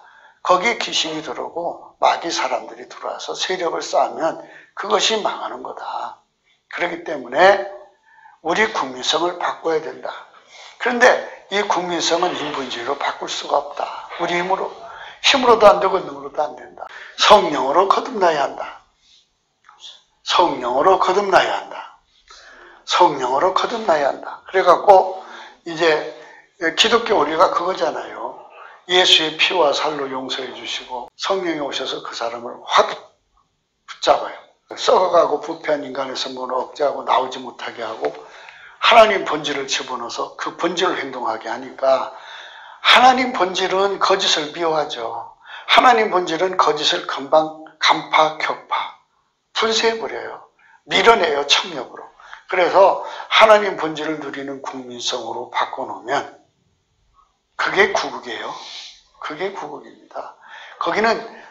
거기에 귀신이 들어오고 마귀 사람들이 들어와서 세력을 쌓으면 그것이 망하는 거다. 그렇기 때문에 우리 국민성을 바꿔야 된다. 그런데 이 국민성은 인본주의로 바꿀 수가 없다. 우리 힘으로도 안 되고 능으로도 안 된다. 성령으로 거듭나야 한다. 성령으로 거듭나야 한다. 성령으로 거듭나야 한다. 그래갖고 이제 기독교 원리가 그거잖아요. 예수의 피와 살로 용서해 주시고 성령이 오셔서 그 사람을 확 붙잡아요. 썩어가고 부패한 인간에서 문을 억제하고 나오지 못하게 하고 하나님 본질을 집어넣어서 그 본질을 행동하게 하니까 하나님 본질은 거짓을 미워하죠. 하나님 본질은 거짓을 금방 간파, 격파, 분쇄해버려요. 밀어내요, 청력으로. 그래서 하나님 본질을 누리는 국민성으로 바꿔놓으면 그게 구국이에요. 그게 구국입니다. 거기는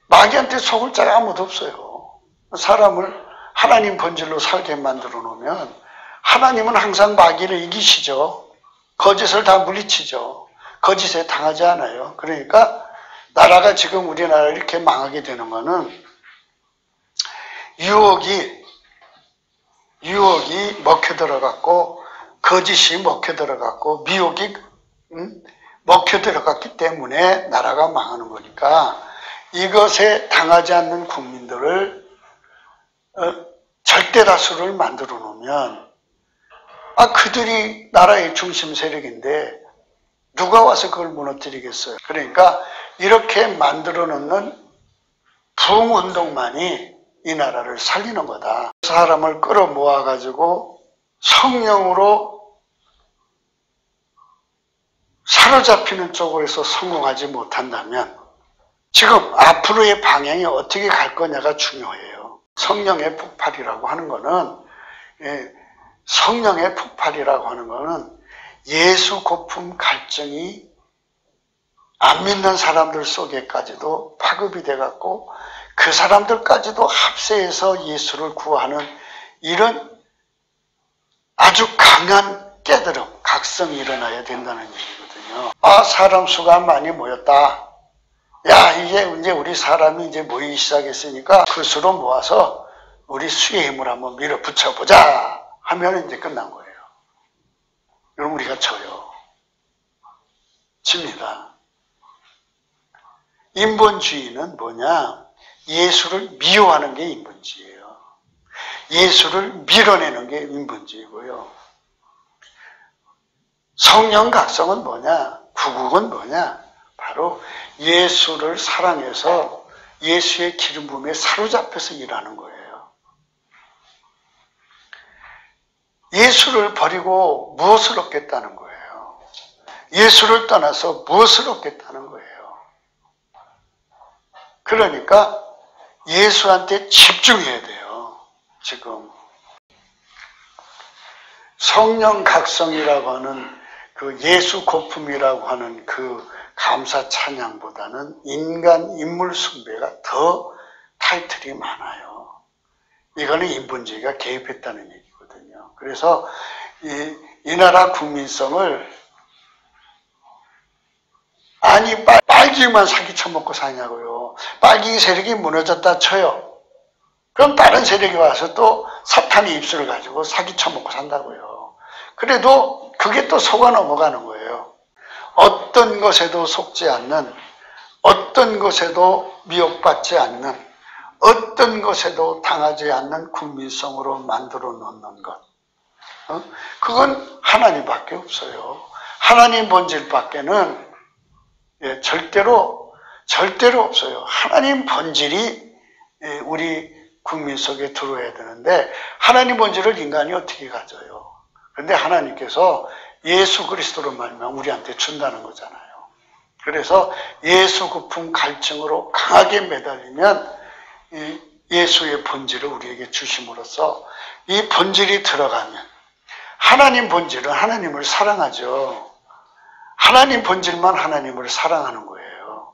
마귀한테 속을 자가 아무도 없어요. 사람을 하나님 본질로 살게 만들어 놓으면 하나님은 항상 마귀를 이기시죠. 거짓을 다 물리치죠. 거짓에 당하지 않아요. 그러니까 나라가 지금 우리나라 이렇게 망하게 되는 거는 유혹이 먹혀 들어갔고 거짓이 먹혀 들어갔고 미혹이 먹혀 들어갔기 때문에 나라가 망하는 거니까 이것에 당하지 않는 국민들을 절대 다수를 만들어 놓으면 그들이 나라의 중심 세력인데 누가 와서 그걸 무너뜨리겠어요. 그러니까 이렇게 만들어 놓는 부흥운동만이 이 나라를 살리는 거다. 사람을 끌어모아 가지고 성령으로 사로잡히는 쪽으로서 성공하지 못한다면 지금 앞으로의 방향이 어떻게 갈 거냐가 중요해요. 성령의 폭발이라고 하는 거는 성령의 폭발이라고 하는 거는 예수 고품 갈증이 안 믿는 사람들 속에까지도 파급이 돼갖고 그 사람들까지도 합세해서 예수를 구하는 이런 아주 강한 깨달음, 각성이 일어나야 된다는 얘기거든요. 사람 수가 많이 모였다. 야, 이제 우리 사람이 이제 모이기 시작했으니까 그 수로 모아서 우리 수의 힘을 한번 밀어붙여보자 하면 이제 끝난 거예요. 그럼 우리가 져요. 집니다. 인본주의는 뭐냐? 예수를 미워하는 게 인본주의예요. 예수를 밀어내는 게 인본주의고요. 성령각성은 뭐냐? 구국은 뭐냐? 바로 예수를 사랑해서 예수의 기름 부음에 사로잡혀서 일하는 거예요. 예수를 버리고 무엇을 얻겠다는 거예요? 예수를 떠나서 무엇을 얻겠다는 거예요? 그러니까 예수한테 집중해야 돼요. 지금 성령각성이라고 하는 그 예수 고품이라고 하는 그 감사 찬양보다는 인간 인물 숭배가 더 타이틀이 많아요. 이거는 인본주의가 개입했다는 얘기거든요. 그래서 이 나라 국민성을 아니 빨갱이만 사기쳐먹고 사냐고요. 빨갱이 세력이 무너졌다 쳐요. 그럼 다른 세력이 와서 또 사탄의 입술을 가지고 사기쳐먹고 산다고요. 그래도 그게 또 속아 넘어가는 거예요. 어떤 것에도 속지 않는, 어떤 것에도 미혹받지 않는, 어떤 것에도 당하지 않는 국민성으로 만들어 놓는 것. 그건 하나님밖에 없어요. 하나님 본질밖에는 절대로 없어요. 하나님 본질이 우리 국민 속에 들어와야 되는데 하나님 본질을 인간이 어떻게 가져요? 그런데 하나님께서 예수 그리스도로 말미암아 우리한테 준다는 거잖아요. 그래서 예수 고품 갈증으로 강하게 매달리면 예수의 본질을 우리에게 주심으로써 이 본질이 들어가면 하나님 본질은 하나님을 사랑하죠. 하나님 본질만 하나님을 사랑하는 거예요.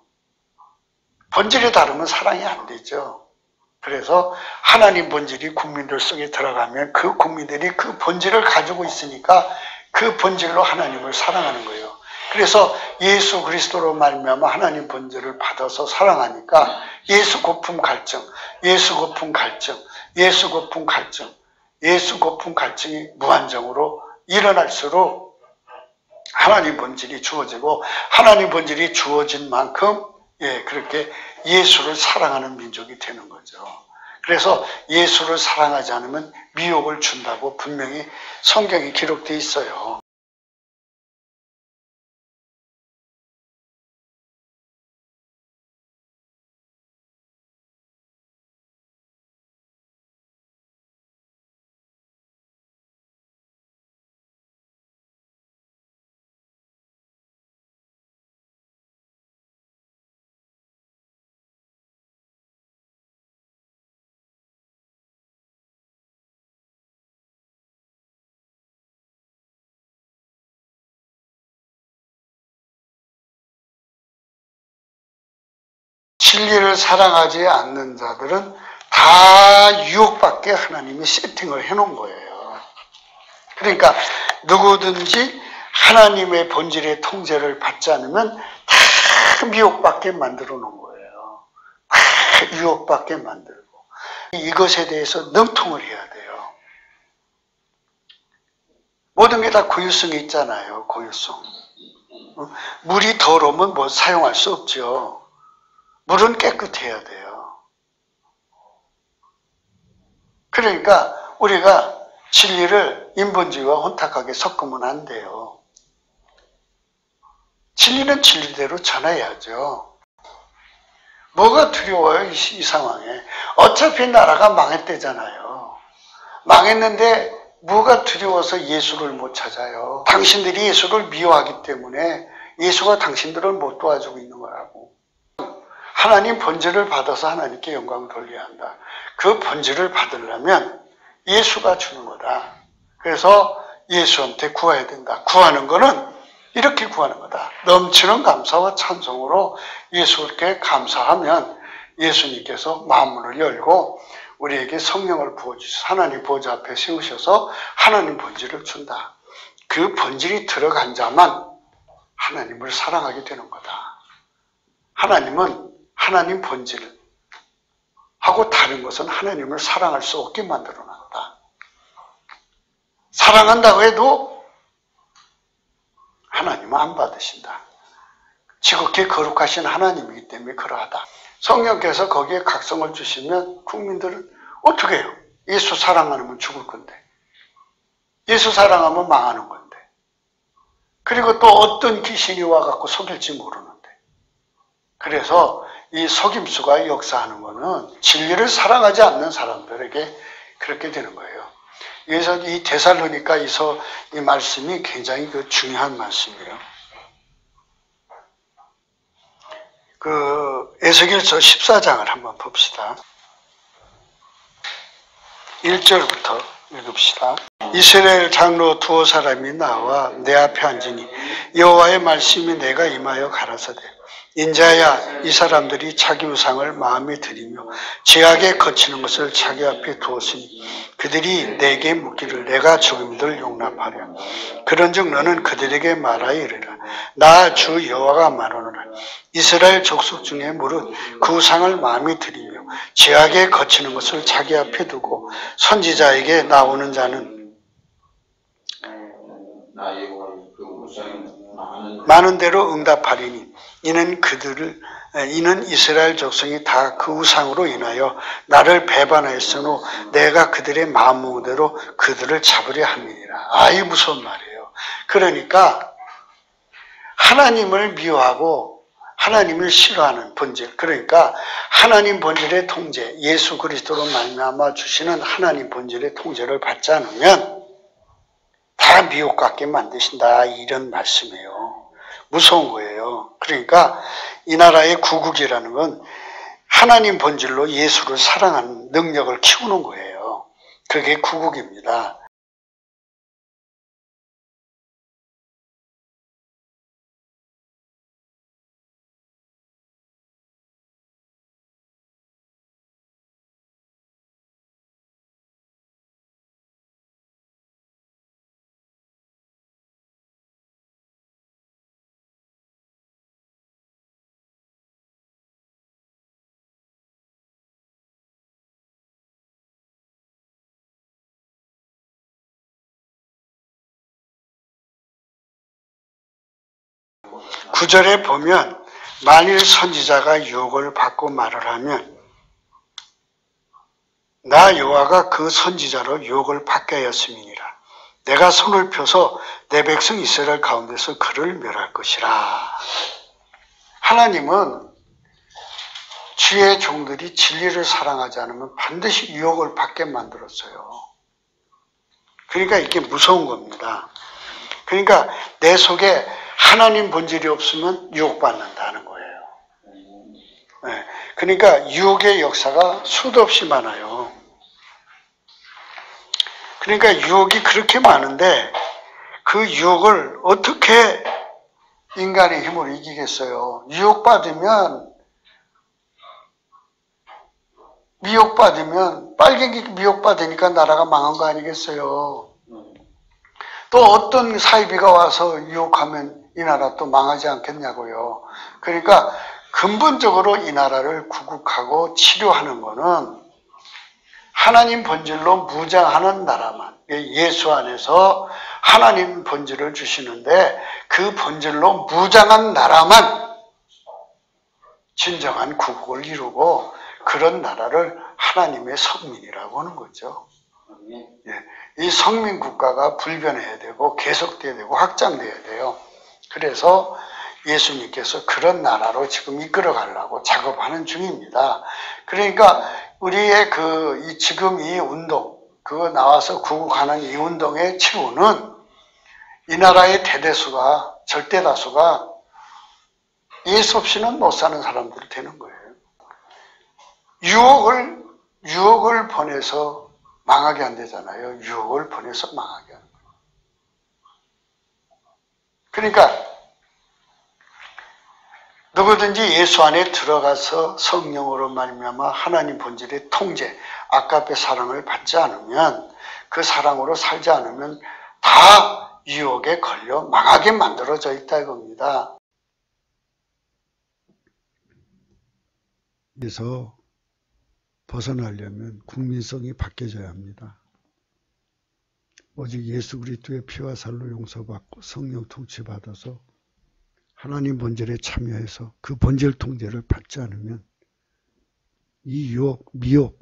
본질이 다르면 사랑이 안 되죠. 그래서 하나님 본질이 국민들 속에 들어가면 그 국민들이 그 본질을 가지고 있으니까 그 본질로 하나님을 사랑하는 거예요. 그래서 예수 그리스도로 말미암아 하나님 본질을 받아서 사랑하니까 예수 고품 갈증, 예수 고품 갈증, 예수 고품 갈증, 예수 고품 갈증이 무한정으로 일어날수록 하나님 본질이 주어지고 하나님 본질이 주어진 만큼 그렇게 예수를 사랑하는 민족이 되는 거죠. 그래서 예수를 사랑하지 않으면 미혹을 준다고 분명히 성경에 기록되어 있어요. 진리를 사랑하지 않는 자들은 다 유혹받게 하나님이 세팅을 해놓은 거예요. 그러니까 누구든지 하나님의 본질의 통제를 받지 않으면 다 미혹받게 만들어 놓은 거예요. 다 유혹받게 만들고 이것에 대해서 능통을 해야 돼요. 모든 게 다 고유성이 있잖아요. 고유성. 물이 더러우면 뭐 사용할 수 없죠. 물은 깨끗해야 돼요. 그러니까 우리가 진리를 인본주의와 혼탁하게 섞으면 안 돼요. 진리는 진리대로 전해야죠. 뭐가 두려워요, 이 상황에? 어차피 나라가 망했대잖아요. 망했는데 뭐가 두려워서 예수를 못 찾아요? 당신들이 예수를 미워하기 때문에 예수가 당신들을 못 도와주고 있는 거라고. 하나님 본질을 받아서 하나님께 영광을 돌려야 한다. 그 본질을 받으려면 예수가 주는 거다. 그래서 예수한테 구해야 된다. 구하는 거는 이렇게 구하는 거다. 넘치는 감사와 찬송으로 예수께 감사하면 예수님께서 마음문을 열고 우리에게 성령을 부어주셔서 하나님 보좌 앞에 세우셔서 하나님 본질을 준다. 그 본질이 들어간 자만 하나님을 사랑하게 되는 거다. 하나님은 하나님 본질, 하고 다른 것은 하나님을 사랑할 수 없게 만들어놨다. 사랑한다고 해도 하나님은 안 받으신다. 지극히 거룩하신 하나님이기 때문에 그러하다. 성령께서 거기에 각성을 주시면 국민들은 어떻게 해요? 예수 사랑 안 하면 죽을 건데. 예수 사랑하면 망하는 건데. 그리고 또 어떤 귀신이 와갖고 속일지 모르는데. 그래서 이 속임수가 역사하는 것은 진리를 사랑하지 않는 사람들에게 그렇게 되는 거예요. 그래서 이 데살로니가 이 말씀이 굉장히 중요한 말씀이에요. 에스겔서 14장을 한번 봅시다. 1절부터 읽읍시다. 이스라엘 장로 두어 사람이 나와 내 앞에 앉으니 여호와의 말씀이 내가 임하여 가라사대 인자야 이 사람들이 자기 우상을 마음에 들이며 지악에 거치는 것을 자기 앞에 두었으니 그들이 내게 묻기를 내가 죽음들 용납하랴. 그런즉 너는 그들에게 말하여 이르라. 나 주 여호와가 말하노라. 이스라엘 족속 중에 물은 그 우상을 마음에 들이며 지악에 거치는 것을 자기 앞에 두고 선지자에게 나오는 자는 많은 대로 응답하리니 이는 이스라엘 족속이 다 그 우상으로 인하여 나를 배반하였으므로 내가 그들의 마음대로 그들을 잡으려 함이니라. 아이 무서운 말이에요. 그러니까 하나님을 미워하고 하나님을 싫어하는 본질, 그러니까 하나님 본질의 통제, 예수 그리스도로 말미암아 주시는 하나님 본질의 통제를 받지 않으면 다 미혹같게 만드신다, 이런 말씀이에요. 무서운 거예요. 그러니까 이 나라의 구국이라는 건 하나님 본질로 예수를 사랑하는 능력을 키우는 거예요. 그게 구국입니다. 구절에 보면 만일 선지자가 유혹을 받고 말을 하면 나 여호와가 그 선지자로 유혹을 받게 하였음이니라. 내가 손을 펴서 내 백성 이스라엘 가운데서 그를 멸할 것이라. 하나님은 주의 종들이 진리를 사랑하지 않으면 반드시 유혹을 받게 만들었어요. 그러니까 이게 무서운 겁니다. 그러니까 내 속에 하나님 본질이 없으면 유혹받는다는 거예요. 네. 그러니까 유혹의 역사가 수도 없이 많아요. 그러니까 유혹이 그렇게 많은데 그 유혹을 어떻게 인간의 힘으로 이기겠어요? 미혹받으면 빨갱이 미혹받으니까 나라가 망한 거 아니겠어요? 또 어떤 사이비가 와서 유혹하면 이 나라 또 망하지 않겠냐고요. 그러니까 근본적으로 이 나라를 구국하고 치료하는 거는 하나님 본질로 무장하는 나라만, 예수 안에서 하나님 본질을 주시는데 그 본질로 무장한 나라만 진정한 구국을 이루고 그런 나라를 하나님의 성민이라고 하는 거죠. 이 성민 국가가 불변해야 되고 계속돼야 되고 확장돼야 돼요. 그래서 예수님께서 그런 나라로 지금 이끌어 가려고 작업하는 중입니다. 그러니까 우리의 지금 이 운동, 그거 나와서 구국하는 이 운동의 최후는 이 나라의 대다수가, 절대다수가 예수 없이는 못 사는 사람들이 되는 거예요. 유혹을 보내서 망하게 안 되잖아요. 유혹을 보내서 망하게 하는 거예요. 그러니까 누구든지 예수 안에 들어가서 성령으로 말미암아 하나님 본질의 통제, 아까의 사랑을 받지 않으면, 그 사랑으로 살지 않으면 다 유혹에 걸려 망하게 만들어져 있다 이겁니다. 그래서 벗어나려면 국민성이 바뀌어져야 합니다. 오직 예수 그리스도의 피와 살로 용서받고 성령 통치받아서 하나님 본질에 참여해서 그 본질 통제를 받지 않으면 이 유혹, 미혹,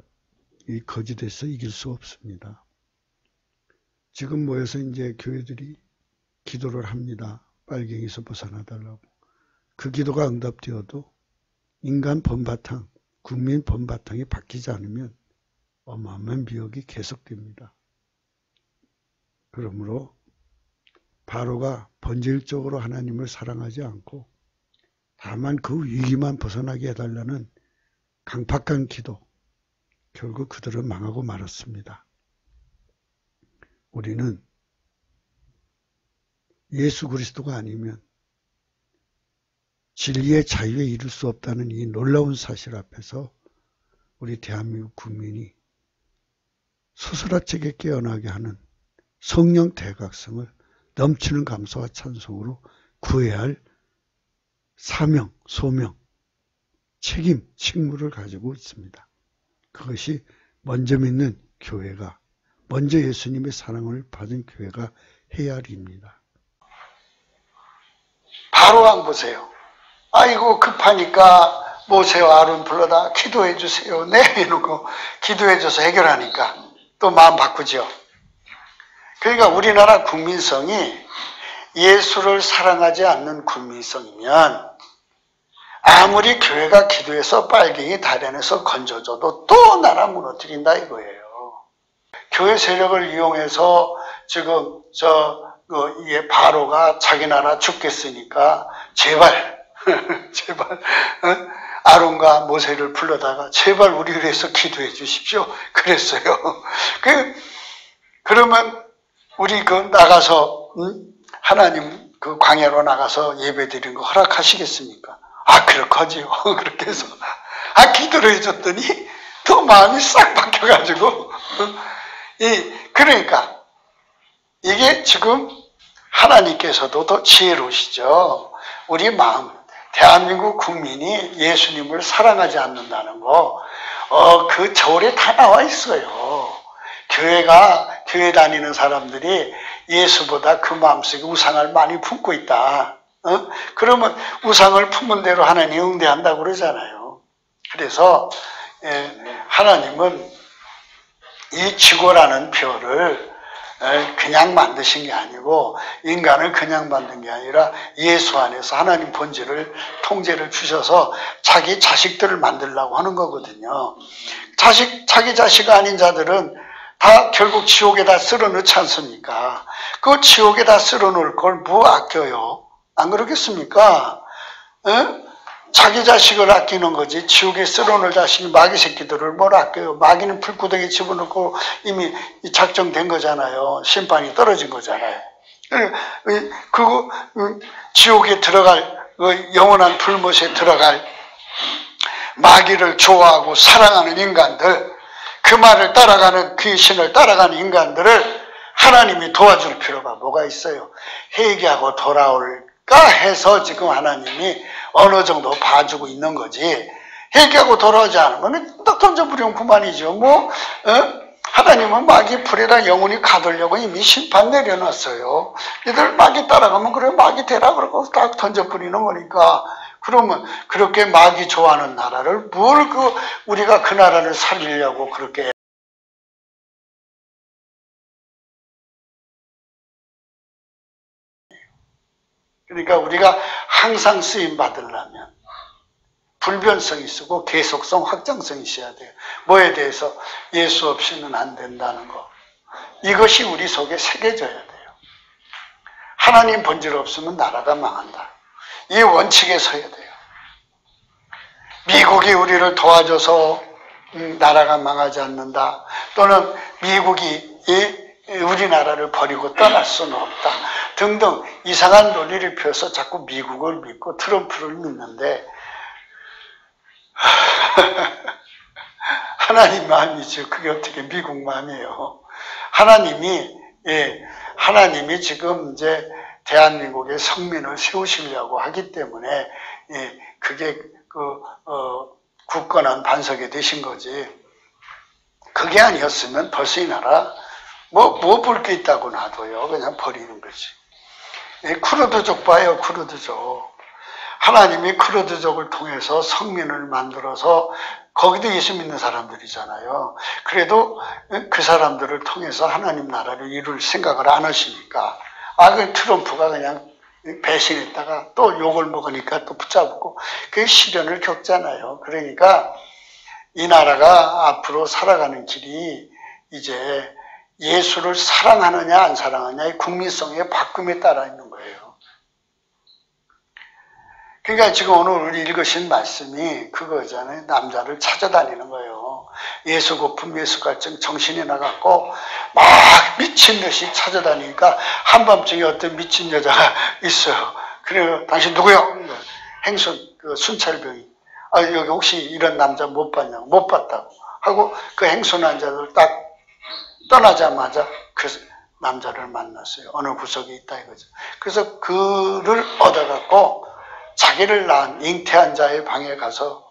이 거짓에서 이길 수 없습니다. 지금 모여서 이제 교회들이 기도를 합니다. 빨갱이에서 벗어나달라고. 그 기도가 응답되어도 인간 본바탕, 국민 본바탕이 바뀌지 않으면 어마어마한 미혹이 계속됩니다. 그러므로 바로가 본질적으로 하나님을 사랑하지 않고 다만 그 위기만 벗어나게 해달라는 강팍한 기도, 결국 그들은 망하고 말았습니다. 우리는 예수 그리스도가 아니면 진리의 자유에 이룰 수 없다는 이 놀라운 사실 앞에서 우리 대한민국 국민이 스스라치게 깨어나게 하는 성령 대각성을 넘치는 감사와 찬송으로 구해야 할 사명, 소명, 책임, 책무를 가지고 있습니다. 그것이 먼저 믿는 교회가, 먼저 예수님의 사랑을 받은 교회가 해야 할 일입니다. 바로왕 보세요. 아이고 급하니까 모세와 아론 불러다 기도해 주세요. 네 이러고 기도해 줘서 해결하니까 또 마음 바꾸죠. 그러니까 우리나라 국민성이 예수를 사랑하지 않는 국민성이면 아무리 교회가 기도해서 빨갱이 다련에서 건져줘도 또 나라 무너뜨린다 이거예요. 교회 세력을 이용해서 지금 이게 바로가 자기 나라 죽겠으니까 제발 제발 아론과 모세를 불러다가 제발 우리를 위해서 기도해 주십시오. 그랬어요. 그러면 우리 나가서 하나님 그 광야로 나가서 예배 드리는 거 허락하시겠습니까? 그렇게하지요. 그렇게 해서 기도를 해줬더니 또 마음이 싹 바뀌어가지고 그러니까 이게 지금 하나님께서도 더 지혜로우시죠. 우리 마음, 대한민국 국민이 예수님을 사랑하지 않는다는 거, 그 저울에 다 나와 있어요. 교회 다니는 사람들이 예수보다 그 마음속에 우상을 많이 품고 있다. 그러면 우상을 품은 대로 하나님이 응대한다고 그러잖아요. 그래서 하나님은 이 지구라는 별을 그냥 만드신 게 아니고 인간을 그냥 만든 게 아니라 예수 안에서 하나님 본질을 통제를 주셔서 자기 자식들을 만들려고 하는 거거든요. 자기 자식 아닌 자들은 다 결국 지옥에다 쓸어넣지 않습니까? 그 지옥에다 쓸어놓을 걸 뭐 아껴요? 안 그러겠습니까? 자기 자식을 아끼는 거지 지옥에 쓸어놓을 자식이 마귀 새끼들을 뭘 아껴요? 마귀는 불구덩이에 집어넣고 이미 작정된 거잖아요. 심판이 떨어진 거잖아요. 그 지옥에 들어갈 영원한 불못에 들어갈 마귀를 좋아하고 사랑하는 인간들, 그 말을 따라가는 귀신을 따라가는 인간들을 하나님이 도와줄 필요가 뭐가 있어요? 회개하고 돌아올까 해서 지금 하나님이 어느 정도 봐주고 있는 거지. 회개하고 돌아오지 않으면 딱 던져버리면 그만이죠. 하나님은 마귀 불에다 영혼이 가두려고 이미 심판 내려놨어요. 이들 마귀 따라가면 그래 마귀 되라 그러고 딱 던져버리는 거니까. 그러면 그렇게 마귀 좋아하는 나라를 우리가 그 나라를 살리려고 그렇게 그러니까 우리가 항상 쓰임 받으려면 불변성이 있고 계속성, 확장성이 있어야 돼요. 뭐에 대해서 예수 없이는 안 된다는 거. 이것이 우리 속에 새겨져야 돼요. 하나님 본질 없으면 나라가 망한다. 이 원칙에 서야 돼요. 미국이 우리를 도와줘서 나라가 망하지 않는다. 또는 미국이 우리나라를 버리고 떠날 수는 없다. 등등 이상한 논리를 펴서 자꾸 미국을 믿고 트럼프를 믿는데 하나님 마음이죠. 그게 어떻게 미국 마음이에요. 하나님이 지금 이제 대한민국의 성민을 세우시려고 하기 때문에 그게 굳건한 반석이 되신 거지. 그게 아니었으면 벌써 이 나라 뭐 볼 게 있다고 놔둬요. 그냥 버리는 거지. 쿠르드족 봐요. 쿠르드족. 하나님이 쿠르드족을 통해서 성민을 만들어서 거기도 예수 믿는 사람들이잖아요. 그래도 그 사람들을 통해서 하나님 나라를 이룰 생각을 안 하시니까 그 트럼프가 그냥 배신했다가 또 욕을 먹으니까 또 붙잡고 그 시련을 겪잖아요. 그러니까 이 나라가 앞으로 살아가는 길이 이제 예수를 사랑하느냐 안 사랑하냐의 국민성의 바꿈에 따라 있는 거예요. 그러니까 지금 오늘 우리 읽으신 말씀이 그거잖아요. 남자를 찾아다니는 거예요. 예수 고품, 예수 갈증 정신이 나갖고 막 미친 듯이 찾아다니니까 한밤중에 어떤 미친 여자가 있어요. 그래요. 당신 누구요? 행순, 그 순찰병이. 여기 혹시 이런 남자 못 봤냐고. 못 봤다고. 하고 그 행순한 자들 딱 떠나자마자 그 남자를 만났어요. 어느 구석에 있다 이거죠. 그래서 그를 얻어갖고 자기를 낳은 잉태한 자의 방에 가서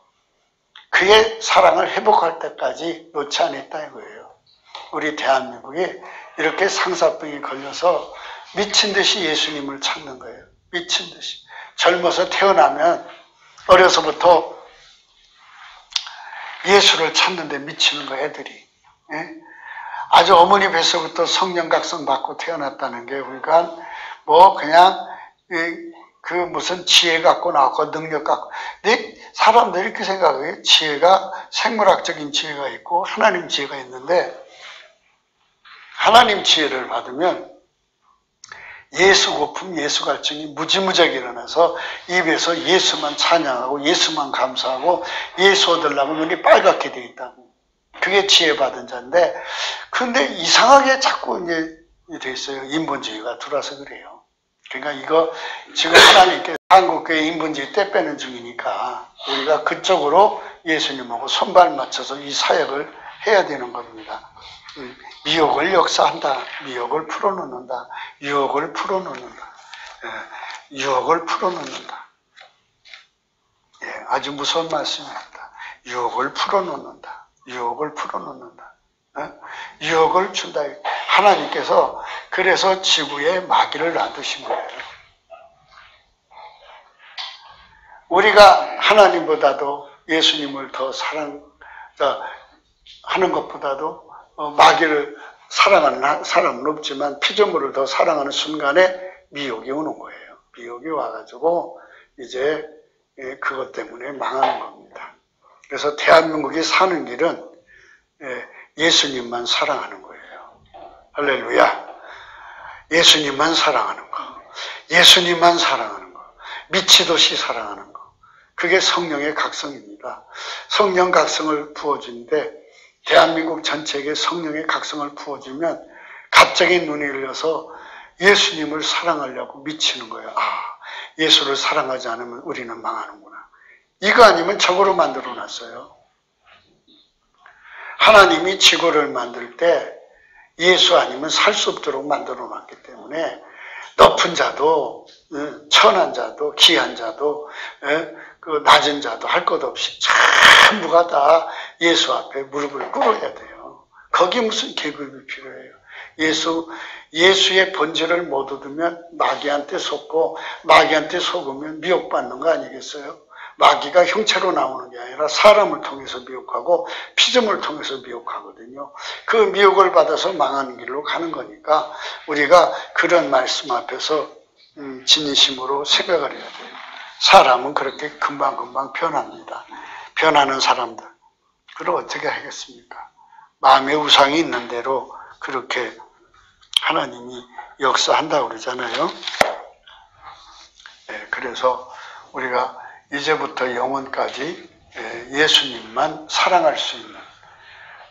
그의 사랑을 회복할 때까지 놓지 않았다 이거예요. 우리 대한민국이 이렇게 상사병이 걸려서 미친 듯이 예수님을 찾는 거예요. 미친 듯이. 젊어서 태어나면 어려서부터 예수를 찾는데 미치는 거예요, 애들이. 예? 아주 어머니 뱃속부터 성령 각성 받고 태어났다는 게 우리가 뭐 그냥 그 무슨 지혜 갖고 나왔고 능력 갖고. 근데 사람들이 이렇게 생각해요. 지혜가 생물학적인 지혜가 있고 하나님 지혜가 있는데 하나님 지혜를 받으면 예수 고품, 예수 갈증이 무지무지하게 일어나서 입에서 예수만 찬양하고 예수만 감사하고 예수 얻으려고 눈이 빨갛게 돼 있다고. 그게 지혜 받은 자인데 근데 이상하게 자꾸 이제 돼 있어요. 인본주의가 들어와서 그래요. 그러니까 이거 지금 하나님께 한국교회 인본주의 때 빼는 중이니까 우리가 그쪽으로 예수님하고 손발 맞춰서 이 사역을 해야 되는 겁니다. 미혹을 역사한다. 미혹을 풀어놓는다. 유혹을 풀어놓는다. 유혹을 풀어놓는다. 아주 무서운 말씀입니다. 유혹을 풀어놓는다. 유혹을 풀어놓는다. 유혹을 준다. 하나님께서 그래서 지구에 마귀를 놔두신 거예요. 우리가 하나님보다도 예수님을 더 사랑하는 것보다도 마귀를 사랑하는 사람은 없지만 피조물을 더 사랑하는 순간에 미혹이 오는 거예요. 미혹이 와가지고 이제 그것 때문에 망하는 겁니다. 그래서 대한민국이 사는 길은 예수님만 사랑하는 거예요. 할렐루야. 예수님만 사랑하는 거. 예수님만 사랑하는 거. 미치듯이 사랑하는 거. 그게 성령의 각성입니다. 성령 각성을 부어주는데 대한민국 전체에게 성령의 각성을 부어주면 갑자기 눈이 열려서 예수님을 사랑하려고 미치는 거예요. 예수를 사랑하지 않으면 우리는 망하는구나. 이거 아니면 저거로 만들어 놨어요. 하나님이 지구를 만들 때 예수 아니면 살 수 없도록 만들어 놨기 때문에 높은 자도 천한 자도 귀한 자도 그 낮은 자도 할 것 없이 전부가 다 예수 앞에 무릎을 꿇어야 돼요. 거기 무슨 계급이 필요해요. 예수의 본질을 못 얻으면 마귀한테 속고 마귀한테 속으면 미혹받는 거 아니겠어요? 마귀가 형체로 나오는 게 아니라 사람을 통해서 미혹하고 피조물을 통해서 미혹하거든요. 그 미혹을 받아서 망하는 길로 가는 거니까 우리가 그런 말씀 앞에서 진심으로 생각을 해야 돼요. 사람은 그렇게 금방금방 변합니다. 변하는 사람들. 그걸 어떻게 하겠습니까? 마음의 우상이 있는 대로 그렇게 하나님이 역사한다고 그러잖아요. 그래서 우리가 이제부터 영원까지 예수님만 사랑할 수 있는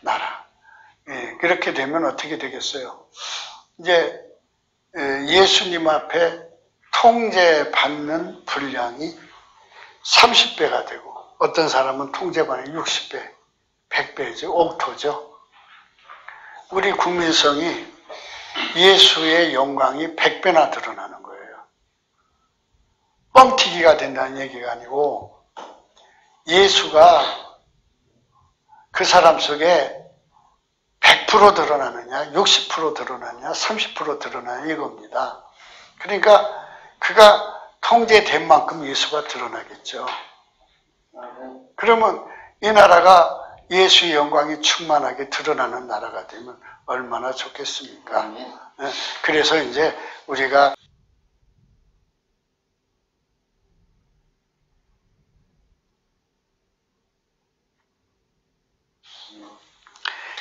나라. 그렇게 되면 어떻게 되겠어요? 이제 예수님 앞에 통제받는 분량이 30배가 되고 어떤 사람은 통제받는 60배, 100배죠. 옥토죠. 우리 국민성이 예수의 영광이 100배나 드러나는 거예요. 뻥튀기가 된다는 얘기가 아니고 예수가 그 사람 속에 100% 드러나느냐, 60% 드러나느냐, 30% 드러나느냐 이겁니다. 그러니까 그가 통제된 만큼 예수가 드러나겠죠. 그러면 이 나라가 예수의 영광이 충만하게 드러나는 나라가 되면 얼마나 좋겠습니까? 그래서 이제 우리가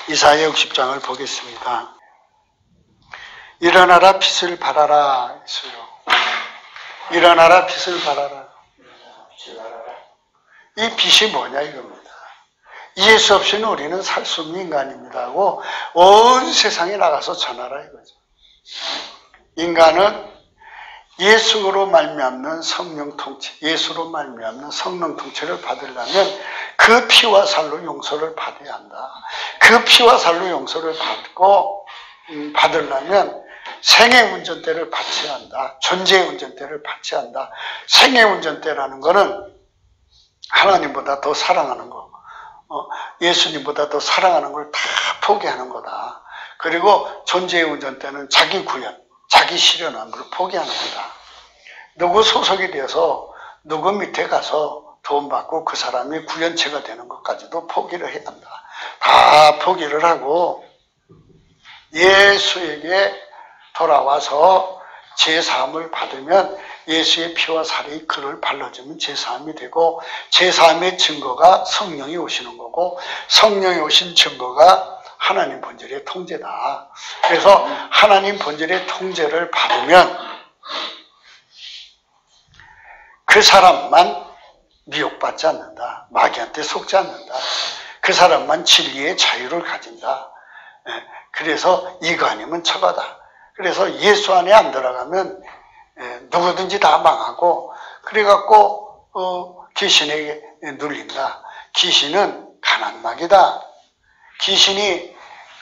이사야 60장을 보겠습니다. 일어나라 빛을 발하라 했어요. 일어나라 빛을 발하라. 이 빛이 뭐냐 이겁니다. 예수 없이는 우리는 살 수 없는 인간입니다 하고 온 세상에 나가서 전하라 이거죠. 인간은 예수로 말미암는 성령 통치, 예수로 말미암는 성령 통치를 받으려면 그 피와 살로 용서를 받아야 한다. 그 피와 살로 용서를 받으려면 생의 운전대를 받쳐야 한다. 존재의 운전대를 받쳐야 한다. 생의 운전대라는 것은 하나님보다 더 사랑하는 거, 예수님보다 더 사랑하는 걸 다 포기하는 거다. 그리고 존재의 운전대는 자기 구현, 자기 실현한 걸 포기하는 거다. 누구 소속이 되어서 누구 밑에 가서 돈 받고 그 사람이 구현체가 되는 것까지도 포기를 해야 한다. 다 포기를 하고 예수에게 돌아와서 제사함을 받으면 예수의 피와 살이 그를 발라주면 제사함이 되고 제사함의 증거가 성령이 오시는 거고 성령이 오신 증거가 하나님 본질의 통제다. 그래서 하나님 본질의 통제를 받으면 그 사람만 미혹받지 않는다. 마귀한테 속지 않는다. 그 사람만 진리의 자유를 가진다. 그래서 이거 아니면 저거다. 그래서 예수 안에 안 들어가면 누구든지 다 망하고 그래갖고 귀신에게 눌린다. 귀신은 가난막이다. 귀신이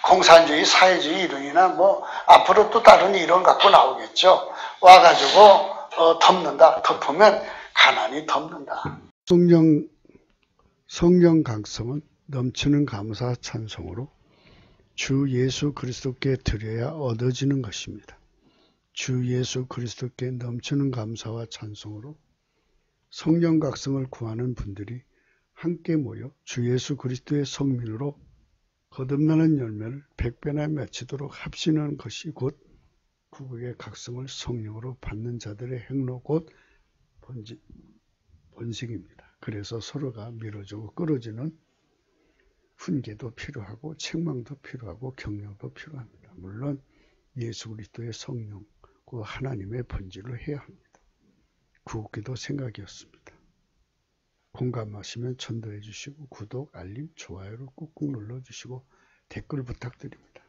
공산주의, 사회주의 이론이나 뭐 앞으로 또 다른 이론 갖고 나오겠죠. 와가지고 덮는다. 덮으면 가난이 덮는다. 성령 강성은 넘치는 감사와 찬송으로 주 예수 그리스도께 드려야 얻어지는 것입니다. 주 예수 그리스도께 넘치는 감사와 찬송으로 성령 각성을 구하는 분들이 함께 모여 주 예수 그리스도의 성민으로 거듭나는 열매를 100배나 맺히도록 합심하는 것이 곧 구국의 각성을 성령으로 받는 자들의 행로 곧 본식입니다. 그래서 서로가 밀어주고 끌어주는 훈계도 필요하고 책망도 필요하고 격려도 필요합니다. 물론 예수 그리스도의 성령, 그 하나님의 본질을 해야 합니다. 구국기도 생각이었습니다. 공감하시면 전도해 주시고 구독, 알림, 좋아요를 꾹꾹 눌러주시고 댓글 부탁드립니다.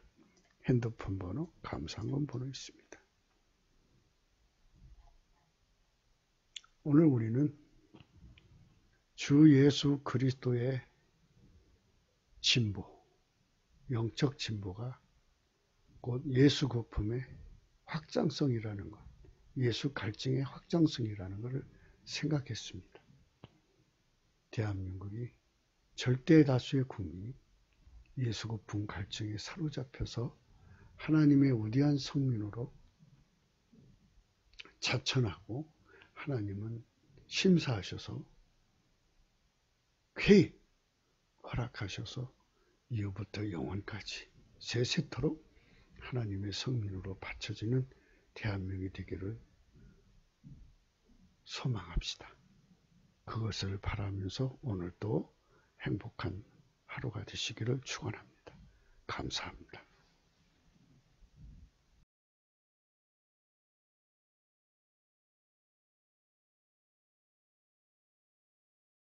핸드폰 번호, 감사한건 번호 있습니다. 오늘 우리는 주 예수 그리스도의 진보, 영적 진보가 곧 예수 거품의 확장성이라는 것, 예수 갈증의 확장성이라는 것을 생각했습니다. 대한민국이 절대 다수의 국민이 예수 거품 갈증에 사로잡혀서 하나님의 위대한 성민으로 자천하고 하나님은 심사하셔서 회의 허락하셔서 이후부터 영원까지 세세토록 하나님의 성민으로 바쳐지는 대한민국이 되기를 소망합시다. 그것을 바라면서 오늘도 행복한 하루가 되시기를 축원합니다. 감사합니다.